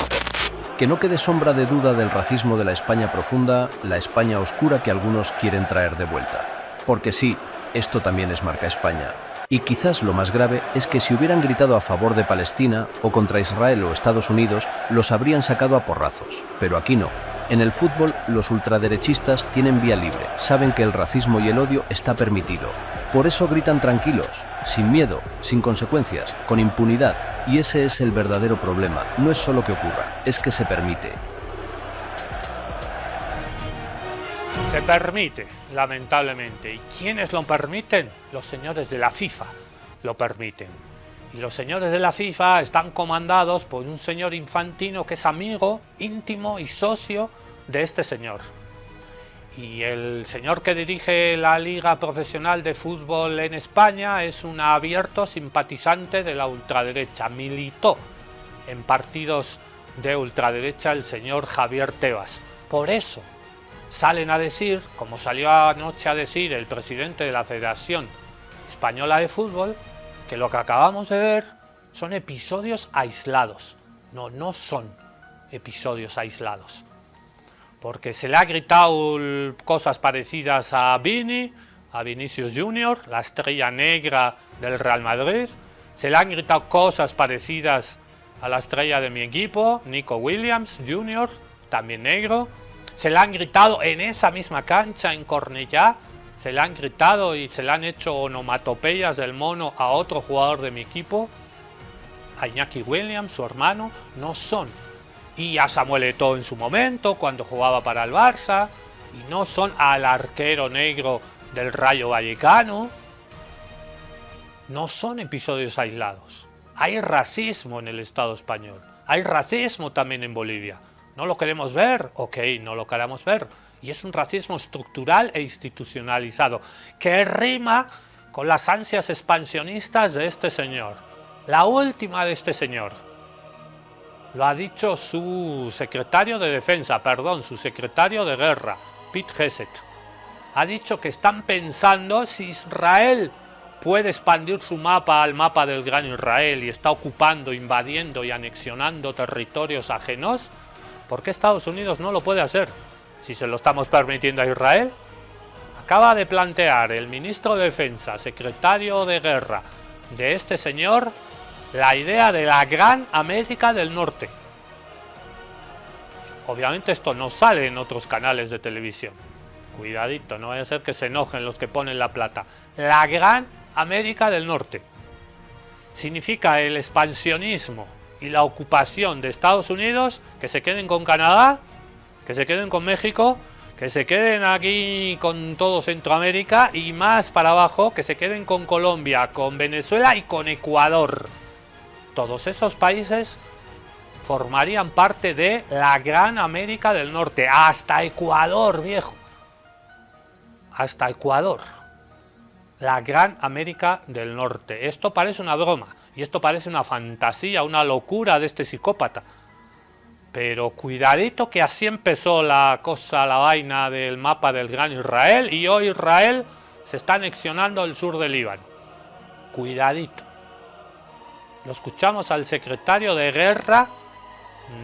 K: Que no quede sombra de duda del racismo de la España profunda, la España oscura que algunos quieren traer de vuelta. Porque sí, esto también es marca España. Y quizás lo más grave es que si hubieran gritado a favor de Palestina o contra Israel o Estados Unidos, los habrían sacado a porrazos. Pero aquí no. En el fútbol, los ultraderechistas tienen vía libre, saben que el racismo y el odio está permitido. Por eso gritan tranquilos, sin miedo, sin consecuencias, con impunidad. Y ese es el verdadero problema. No es solo que ocurra, es que se permite.
A: Se permite, lamentablemente. ¿Y quiénes lo permiten? Los señores de la FIFA lo permiten. Y los señores de la FIFA están comandados por un señor Infantino que es amigo, íntimo y socio de este señor. Y el señor que dirige la Liga Profesional de Fútbol en España es un abierto simpatizante de la ultraderecha. Militó en partidos de ultraderecha el señor Javier Tebas. Por eso salen a decir, como salió anoche a decir el presidente de la Federación Española de Fútbol, que lo que acabamos de ver son episodios aislados. No, no son episodios aislados. Porque se le ha gritado cosas parecidas a Vini, a Vinicius Junior, la estrella negra del Real Madrid. Se le han gritado cosas parecidas a la estrella de mi equipo, Nico Williams Jr., también negro. Se le han gritado en esa misma cancha, en Cornellá. Se le han gritado y se le han hecho onomatopeyas del mono a otro jugador de mi equipo, a Iñaki Williams, su hermano. No son. Y a Samuel Eto'o en su momento, cuando jugaba para el Barça. Y no son al arquero negro del Rayo Vallecano. No son episodios aislados. Hay racismo en el Estado español. Hay racismo también en Bolivia. ¿No lo queremos ver? Ok, no lo queremos ver. Y es un racismo estructural e institucionalizado, que rima con las ansias expansionistas de este señor. La última de este señor. Lo ha dicho su secretario de defensa, su secretario de guerra, Pete Hegseth. Ha dicho que están pensando si Israel puede expandir su mapa al mapa del Gran Israel y está ocupando, invadiendo y anexionando territorios ajenos. ¿Por qué Estados Unidos no lo puede hacer? Si se lo estamos permitiendo a Israel. Acaba de plantear el ministro de Defensa, secretario de Guerra de este señor, la idea de la Gran América del Norte. Obviamente esto no sale en otros canales de televisión. Cuidadito, no vaya a ser que se enojen los que ponen la plata. La Gran América del Norte. Significa el expansionismo y la ocupación de Estados Unidos, que se queden con Canadá, que se queden con México, que se queden aquí con todo Centroamérica y más para abajo, que se queden con Colombia, con Venezuela y con Ecuador. Todos esos países formarían parte de la Gran América del Norte. Hasta Ecuador, viejo. Hasta Ecuador. La Gran América del Norte. Esto parece una broma. Y esto parece una fantasía, una locura de este psicópata. Pero cuidadito que así empezó la cosa, la vaina del mapa del Gran Israel. Y hoy Israel se está anexionando el sur del Líbano. Cuidadito. Lo escuchamos al secretario de guerra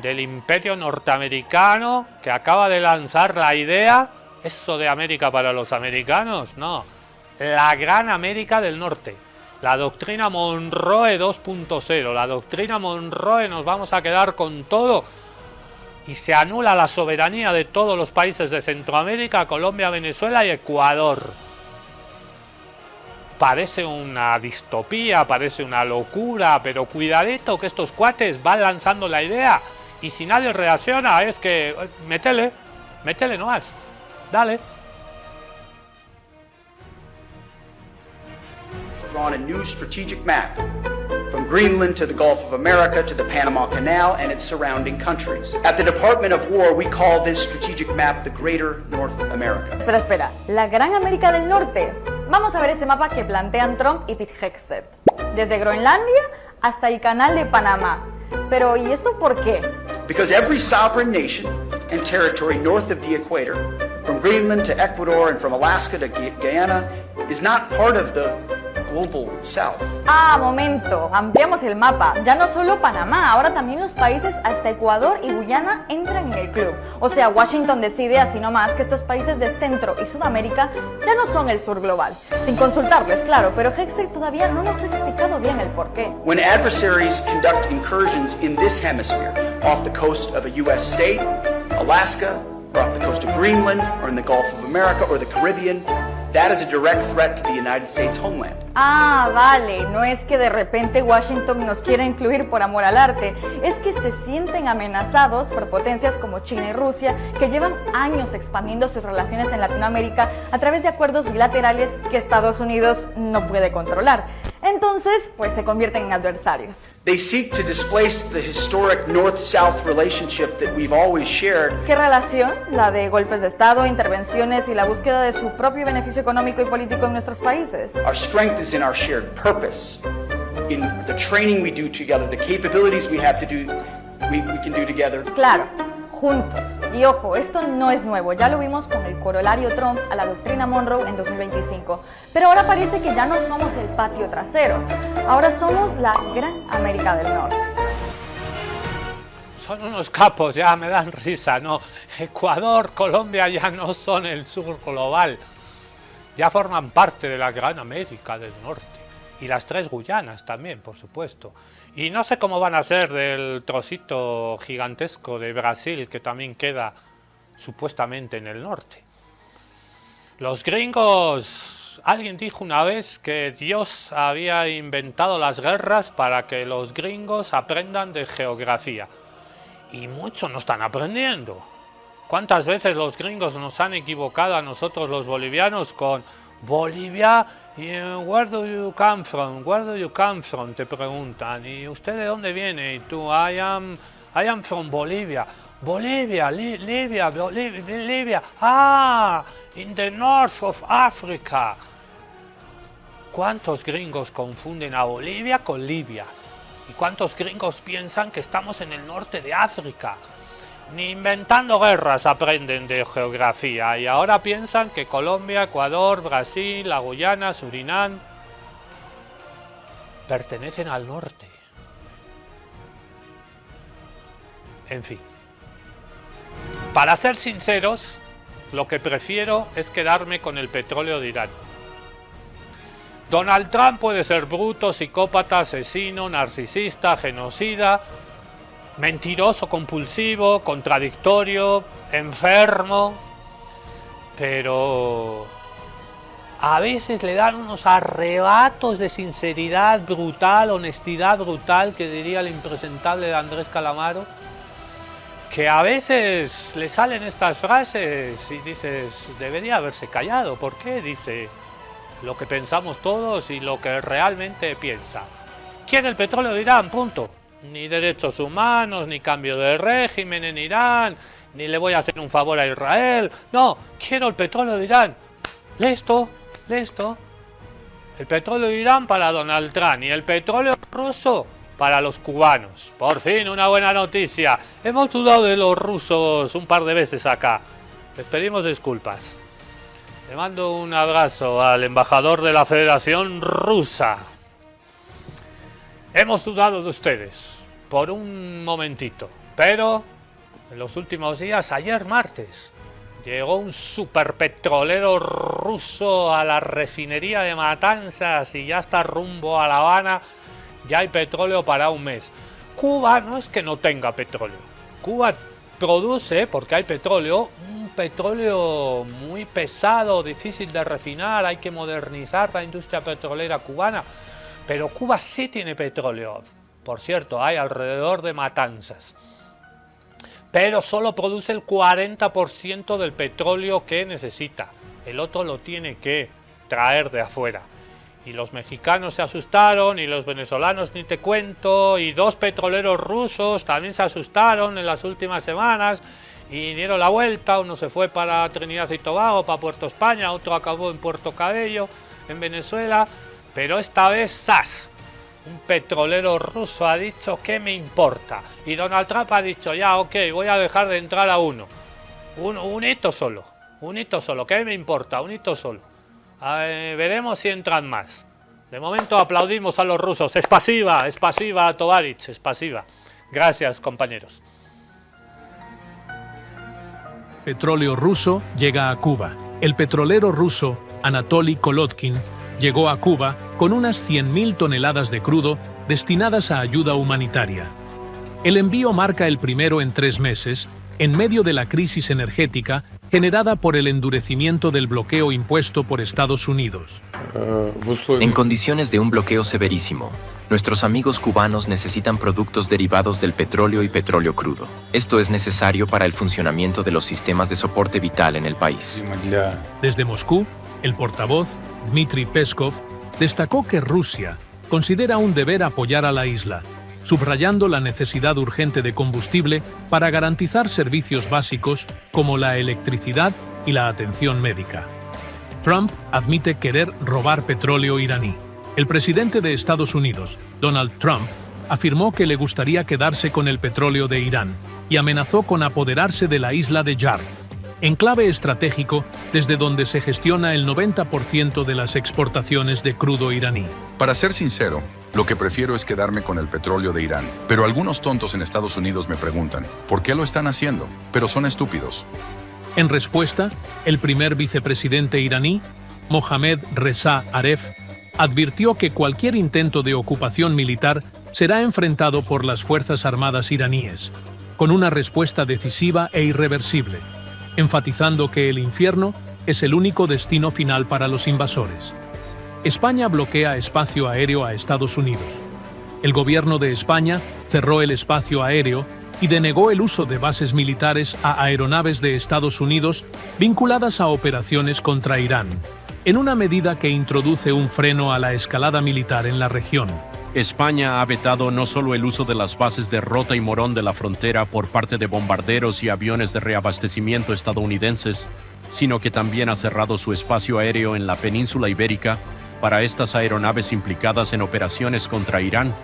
A: del Imperio Norteamericano, que acaba de lanzar la idea, eso de América para los americanos, no, la Gran América del Norte, la doctrina Monroe 2.0, la doctrina Monroe, nos vamos a quedar con todo y se anula la soberanía de todos los países de Centroamérica, Colombia, Venezuela y Ecuador. Parece una distopía, parece una locura, pero cuidadito que estos cuates van lanzando la idea y si nadie reacciona es que métele nomás, dale.
P: Drawn a new strategic map from Greenland to the Gulf of America to the Panama Canal and its surrounding countries. At the Department of War, we call this strategic map the Greater North America.
Q: Espera, la Gran América del Norte. Vamos a ver este mapa que plantean Trump y Pete Hegseth. Desde Groenlandia hasta el Canal de Panamá. Pero, ¿y esto por qué?
P: Because every sovereign nation and territory north of the equator, from Greenland to Ecuador and from Alaska to Guyana, is not part of the Global South.
Q: Ah, momento, ampliamos el mapa. Ya no solo Panamá, ahora también los países hasta Ecuador y Guyana entran en el club. O sea, Washington decide así nomás que estos países de Centro y Sudamérica ya no son el sur global. Sin consultarles, claro, pero Hegseth todavía no nos ha explicado bien el porqué.
P: When adversaries conduct incursions in this hemisphere, off the coast of a U.S. state, Alaska, or off the coast of Greenland, or in the Gulf of America or the Caribbean, that is a direct threat to the United States homeland.
Q: Ah, vale, no es que de repente Washington nos quiera incluir por amor al arte, es que se sienten amenazados por potencias como China y Rusia, que llevan años expandiendo sus relaciones en Latinoamérica a través de acuerdos bilaterales que Estados Unidos no puede controlar. Entonces, pues se convierten en adversarios.
P: They seek to displace the historic North-South relationship that we've always shared.
Q: ¿Qué relación? La de golpes de Estado, intervenciones y la búsqueda de su propio beneficio económico y político en nuestros países.
P: Our strength is in our shared purpose, in the training we do together, the capabilities we have to do, we can do together.
Q: Claro, juntos. Y ojo, esto no es nuevo, ya lo vimos con el corolario Trump a la doctrina Monroe en 2025. Pero ahora parece que ya no somos el patio trasero, ahora somos la gran América del Norte.
A: Son unos capos, ya me dan risa, ¿no? Ecuador, Colombia ya no son el sur global, ya forman parte de la gran América del Norte. Y las 3 Guyanas también, por supuesto. Y no sé cómo van a ser del trocito gigantesco de Brasil, que también queda supuestamente en el norte. Los gringos, alguien dijo una vez que Dios había inventado las guerras para que los gringos aprendan de geografía. Y muchos no están aprendiendo. ¿Cuántas veces los gringos nos han equivocado a nosotros los bolivianos con Bolivia? Where do you come from? Where do you come from? Te preguntan. ¿Y usted de dónde viene? Y tú, I am from Bolivia. Bolivia, Libia. Ah, in the north of Africa. ¿Cuántos gringos confunden a Bolivia con Libia? ¿Y cuántos gringos piensan que estamos en el norte de África? Ni inventando guerras aprenden de geografía y ahora piensan que Colombia, Ecuador, Brasil, la Guyana, Surinam pertenecen al norte. En fin. Para ser sinceros, lo que prefiero es quedarme con el petróleo de Irán. Donald Trump puede ser bruto, psicópata, asesino, narcisista, genocida, mentiroso, compulsivo, contradictorio, enfermo, pero a veces le dan unos arrebatos de sinceridad brutal, honestidad brutal, que diría el impresentable de Andrés Calamaro, que a veces le salen estas frases y dices, debería haberse callado. ¿Por qué? Dice lo que pensamos todos y lo que realmente piensa. ¿Quiere el petróleo de Irán? Punto. Ni derechos humanos, ni cambio de régimen en Irán, ni le voy a hacer un favor a Israel. No, quiero el petróleo de Irán. Listo. El petróleo de Irán para Donald Trump y el petróleo ruso para los cubanos. Por fin, una buena noticia. Hemos dudado de los rusos un par de veces acá. Les pedimos disculpas. Le mando un abrazo al embajador de la Federación Rusa. Hemos dudado de ustedes por un momentito, pero en los últimos días, ayer martes, llegó un superpetrolero ruso a la refinería de Matanzas y ya está rumbo a La Habana. Ya hay petróleo para un mes. Cuba no es que no tenga petróleo. Cuba produce, porque hay petróleo, un petróleo muy pesado, difícil de refinar, hay que modernizar la industria petrolera cubana. Pero Cuba sí tiene petróleo. Por cierto, hay alrededor de Matanzas. Pero solo produce el 40% del petróleo que necesita. El otro lo tiene que traer de afuera. Y los mexicanos se asustaron, y los venezolanos ni te cuento, y 2 petroleros rusos también se asustaron en las últimas semanas y dieron la vuelta. Uno se fue para Trinidad y Tobago, para Puerto España, otro acabó en Puerto Cabello, en Venezuela. Pero esta vez, ¡zas!, un petrolero ruso ha dicho, ¿qué me importa? Y Donald Trump ha dicho, ya, ok, voy a dejar de entrar a un hito solo, ¿qué me importa? Un hito solo. Veremos si entran más. De momento aplaudimos a los rusos. Es pasiva, Tovarich, es pasiva. Gracias, compañeros.
E: Petróleo ruso llega a Cuba. El petrolero ruso Anatoly Kolotkin llegó a Cuba con unas 100.000 toneladas de crudo destinadas a ayuda humanitaria. El envío marca el primero en 3 meses, en medio de la crisis energética generada por el endurecimiento del bloqueo impuesto por Estados Unidos.
R: En condiciones de un bloqueo severísimo, nuestros amigos cubanos necesitan productos derivados del petróleo y petróleo crudo. Esto es necesario para el funcionamiento de los sistemas de soporte vital en el país.
E: Desde Moscú, el portavoz, Dmitry Peskov, destacó que Rusia considera un deber apoyar a la isla, subrayando la necesidad urgente de combustible para garantizar servicios básicos como la electricidad y la atención médica. Trump admite querer robar petróleo iraní. El presidente de Estados Unidos, Donald Trump, afirmó que le gustaría quedarse con el petróleo de Irán y amenazó con apoderarse de la isla de Yar, enclave estratégico desde donde se gestiona el 90% de las exportaciones de crudo iraní.
D: Para ser sincero, lo que prefiero es quedarme con el petróleo de Irán. Pero algunos tontos en Estados Unidos me preguntan, ¿por qué lo están haciendo? Pero son estúpidos.
E: En respuesta, el primer vicepresidente iraní, Mohammad Reza Aref, advirtió que cualquier intento de ocupación militar será enfrentado por las Fuerzas Armadas iraníes, con una respuesta decisiva e irreversible, enfatizando que el infierno es el único destino final para los invasores. España bloquea espacio aéreo a Estados Unidos. El gobierno de España cerró el espacio aéreo y denegó el uso de bases militares a aeronaves de Estados Unidos vinculadas a operaciones contra Irán, en una medida que introduce un freno a la escalada militar en la región.
S: España ha vetado no solo el uso de las bases de Rota y Morón de la frontera por parte de bombarderos y aviones de reabastecimiento estadounidenses, sino que también ha cerrado su espacio aéreo en la península ibérica para estas aeronaves implicadas en operaciones contra Irán.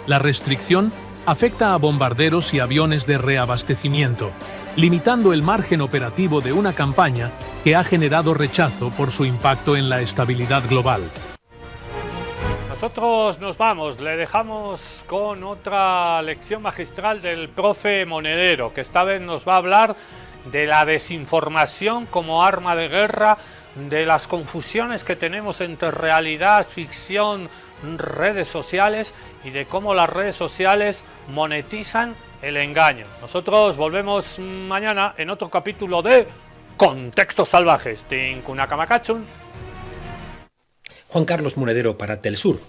E: La restricción afecta a bombarderos y aviones de reabastecimiento, limitando el margen operativo de una campaña que ha generado rechazo por su impacto en la estabilidad global.
A: Nosotros nos vamos, le dejamos con otra lección magistral del profe Monedero, que esta vez nos va a hablar de la desinformación como arma de guerra, de las confusiones que tenemos entre realidad, ficción, redes sociales y de cómo las redes sociales monetizan el engaño. Nosotros volvemos mañana en otro capítulo de Contextos Salvajes. Tinkunakamacachun.
T: Juan Carlos Monedero para Telsur.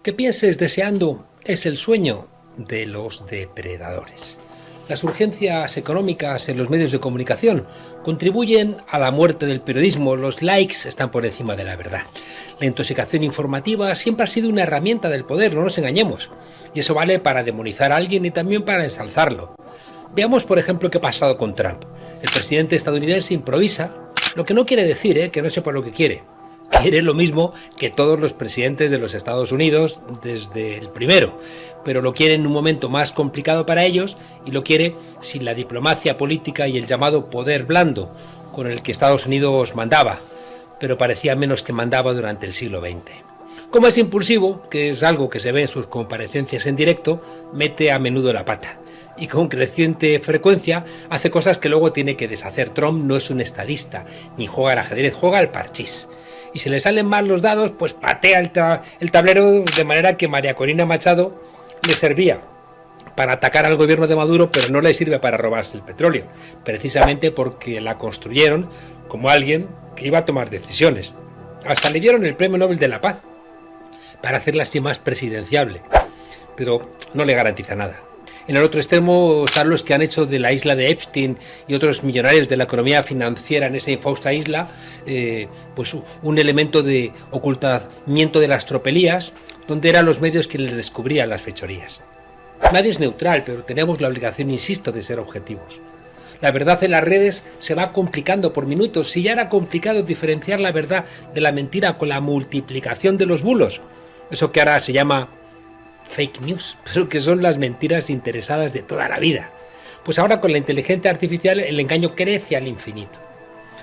T: Que pienses deseando es el sueño de los depredadores. Las urgencias económicas en los medios de comunicación contribuyen a la muerte del periodismo. Los likes están por encima de la verdad. La intoxicación informativa siempre ha sido una herramienta del poder, no nos engañemos. Y eso vale para demonizar a alguien y también para ensalzarlo. Veamos, por ejemplo, qué ha pasado con Trump. El presidente estadounidense improvisa, lo que no quiere decir que no sepa lo que quiere. Quiere lo mismo que todos los presidentes de los Estados Unidos desde el primero, pero lo quiere en un momento más complicado para ellos y lo quiere sin la diplomacia política y el llamado poder blando con el que Estados Unidos mandaba, pero parecía menos que mandaba durante el siglo XX. Como es impulsivo, que es algo que se ve en sus comparecencias en directo, mete a menudo la pata y con creciente frecuencia hace cosas que luego tiene que deshacer. Trump no es un estadista, ni juega al ajedrez, juega al parchís. Y si le salen mal los dados, pues patea el tablero de manera que María Corina Machado le servía para atacar al gobierno de Maduro, pero no le sirve para robarse el petróleo, precisamente porque la construyeron como alguien que iba a tomar decisiones. Hasta le dieron el Premio Nobel de la Paz para hacerla así más presidenciable, pero no le garantiza nada. En el otro extremo están los que han hecho de la isla de Epstein y otros millonarios de la economía financiera en esa infausta isla pues un elemento de ocultamiento de las tropelías, donde eran los medios quienes les descubrían las fechorías. Nadie es neutral, pero tenemos la obligación, insisto, de ser objetivos. La verdad en las redes se va complicando por minutos. Si ya era complicado diferenciar la verdad de la mentira con la multiplicación de los bulos, eso que ahora se llama fake news, pero que son las mentiras interesadas de toda la vida. Pues ahora con la inteligencia artificial el engaño crece al infinito.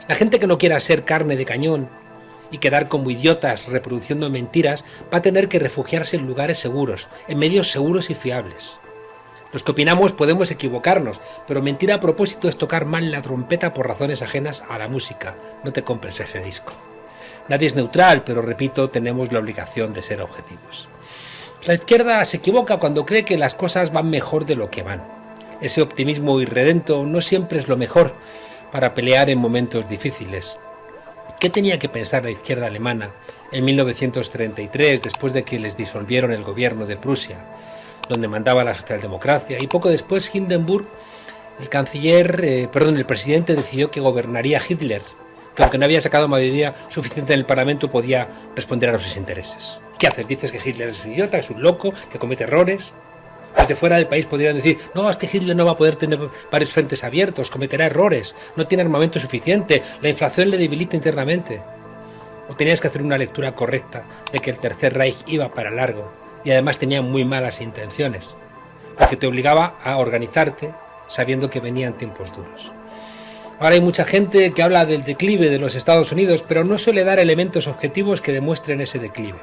T: La gente que no quiera ser carne de cañón y quedar como idiotas reproduciendo mentiras va a tener que refugiarse en lugares seguros, en medios seguros y fiables. Los que opinamos podemos equivocarnos, pero mentir a propósito es tocar mal la trompeta por razones ajenas a la música. No te compres ese disco. Nadie es neutral, pero repito, tenemos la obligación de ser objetivos. La izquierda se equivoca cuando cree que las cosas van mejor de lo que van. Ese optimismo irredento no siempre es lo mejor para pelear en momentos difíciles. ¿Qué tenía que pensar la izquierda alemana en 1933, después de que les disolvieron el gobierno de Prusia, donde mandaba la socialdemocracia? Y poco después Hindenburg, el presidente, decidió que gobernaría Hitler, que aunque no había sacado mayoría suficiente en el Parlamento, podía responder a sus intereses. ¿Qué haces? Dices que Hitler es un idiota, es un loco, que comete errores. Desde fuera del país podrían decir, no, es que Hitler no va a poder tener varios frentes abiertos, cometerá errores, no tiene armamento suficiente, la inflación le debilita internamente. O tenías que hacer una lectura correcta de que el Tercer Reich iba para largo y además tenía muy malas intenciones, porque te obligaba a organizarte sabiendo que venían tiempos duros. Ahora hay mucha gente que habla del declive de los Estados Unidos, pero no suele dar elementos objetivos que demuestren ese declive.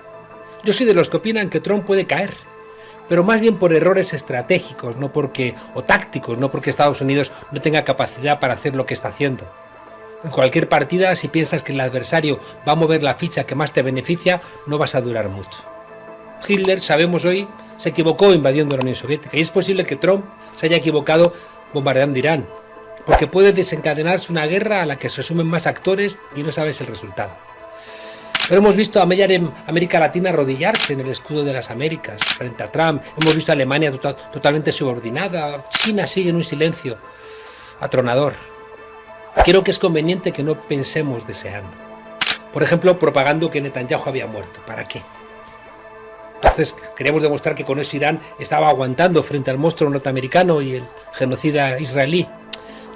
T: Yo soy de los que opinan que Trump puede caer, pero más bien por errores estratégicos, o tácticos, no porque Estados Unidos no tenga capacidad para hacer lo que está haciendo. En cualquier partida, si piensas que el adversario va a mover la ficha que más te beneficia, no vas a durar mucho. Hitler, sabemos hoy, se equivocó invadiendo la Unión Soviética, y es posible que Trump se haya equivocado bombardeando Irán, porque puede desencadenarse una guerra a la que se sumen más actores y no sabes el resultado. Pero hemos visto a media América Latina arrodillarse en el escudo de las Américas frente a Trump. Hemos visto a Alemania totalmente subordinada. China sigue en un silencio atronador. Creo que es conveniente que no pensemos deseando. Por ejemplo, propagando que Netanyahu había muerto. ¿Para qué? Entonces, queríamos demostrar que con eso Irán estaba aguantando frente al monstruo norteamericano y el genocida israelí.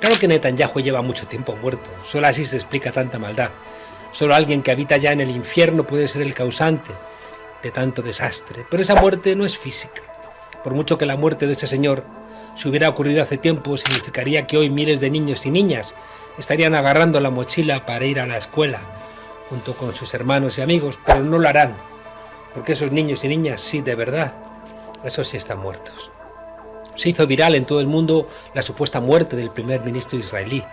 T: Claro que Netanyahu lleva mucho tiempo muerto. Solo así se explica tanta maldad. Solo alguien que habita ya en el infierno puede ser el causante de tanto desastre. Pero esa muerte no es física. Por mucho que la muerte de ese señor se hubiera ocurrido hace tiempo, significaría que hoy miles de niños y niñas estarían agarrando la mochila para ir a la escuela, junto con sus hermanos y amigos, pero no lo harán, porque esos niños y niñas sí, de verdad, esos sí están muertos. Se hizo viral en todo el mundo la supuesta muerte del primer ministro israelí.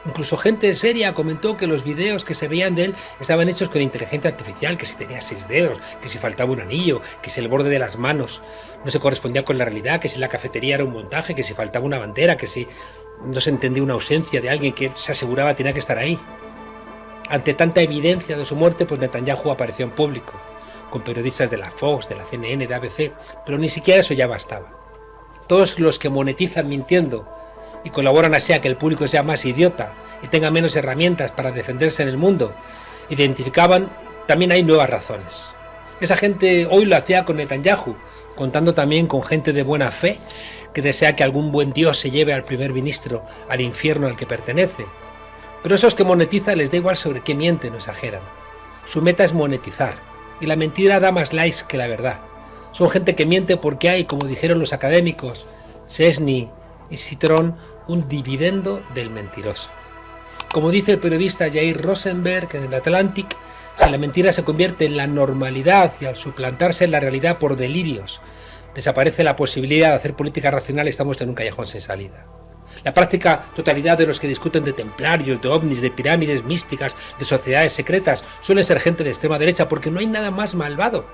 T: Incluso gente seria comentó que los videos que se veían de él estaban hechos con inteligencia artificial, que si tenía 6 dedos, que si faltaba un anillo, que si el borde de las manos no se correspondía con la realidad, que si la cafetería era un montaje, que si faltaba una bandera, que si no se entendía una ausencia de alguien que se aseguraba tenía que estar ahí. Ante tanta evidencia de su muerte, pues Netanyahu apareció en público, con periodistas de la Fox, de la CNN, de ABC, pero ni siquiera eso ya bastaba. Todos los que monetizan mintiendo y colaboran así a que el público sea más idiota y tenga menos herramientas para defenderse en el mundo, identificaban, también hay nuevas razones. Esa gente hoy lo hacía con Netanyahu, contando también con gente de buena fe que desea que algún buen Dios se lleve al primer ministro al infierno al que pertenece. Pero esos que monetizan les da igual sobre qué mienten o exageran. Su meta es monetizar, y la mentira da más likes que la verdad. Son gente que miente porque hay, como dijeron los académicos Szczesny y Citron, un dividendo del mentiroso. Como dice el periodista Jair Rosenberg en el Atlantic, si la mentira se convierte en la normalidad y al suplantarse en la realidad por delirios, desaparece la posibilidad de hacer política racional y estamos en un callejón sin salida. La práctica totalidad de los que discuten de templarios, de ovnis, de pirámides místicas, de sociedades secretas, suelen ser gente de extrema derecha porque no hay nada más malvado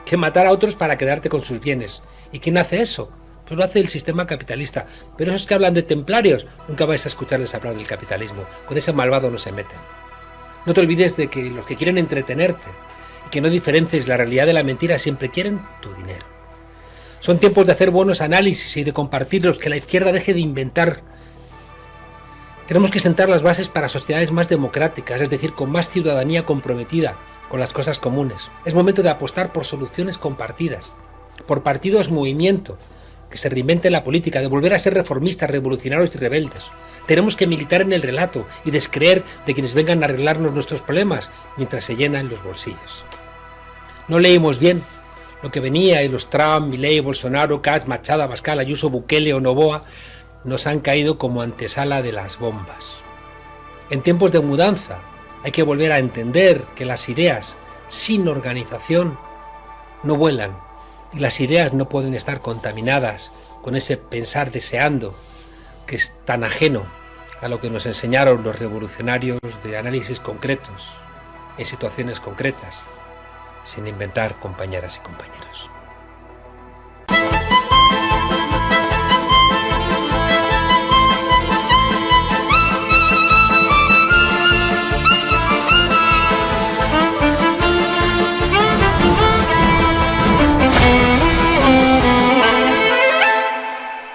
T: que matar a otros para quedarte con sus bienes. ¿Y quién hace eso? Pues lo hace el sistema capitalista. Pero esos que hablan de templarios, nunca vais a escucharles hablar del capitalismo. Con ese malvado no se meten. No te olvides de que los que quieren entretenerte y que no diferencies la realidad de la mentira siempre quieren tu dinero. Son tiempos de hacer buenos análisis y de compartirlos, que la izquierda deje de inventar. Tenemos que sentar las bases para sociedades más democráticas, es decir, con más ciudadanía comprometida con las cosas comunes. Es momento de apostar por soluciones compartidas, por partidos movimiento, que se reinventen la política, de volver a ser reformistas, revolucionarios y rebeldes. Tenemos que militar en el relato y descreer de quienes vengan a arreglarnos nuestros problemas mientras se llenan los bolsillos. No leímos bien lo que venía y los Trump, Milei, Bolsonaro, Katz, Machado, Abascal, Ayuso, Bukele o Noboa nos han caído como antesala de las bombas. En tiempos de mudanza hay que volver a entender que las ideas sin organización no vuelan y las ideas no pueden estar contaminadas con ese pensar deseando que es tan ajeno a lo que nos enseñaron los revolucionarios de análisis concretos en situaciones concretas, sin inventar compañeras y compañeros.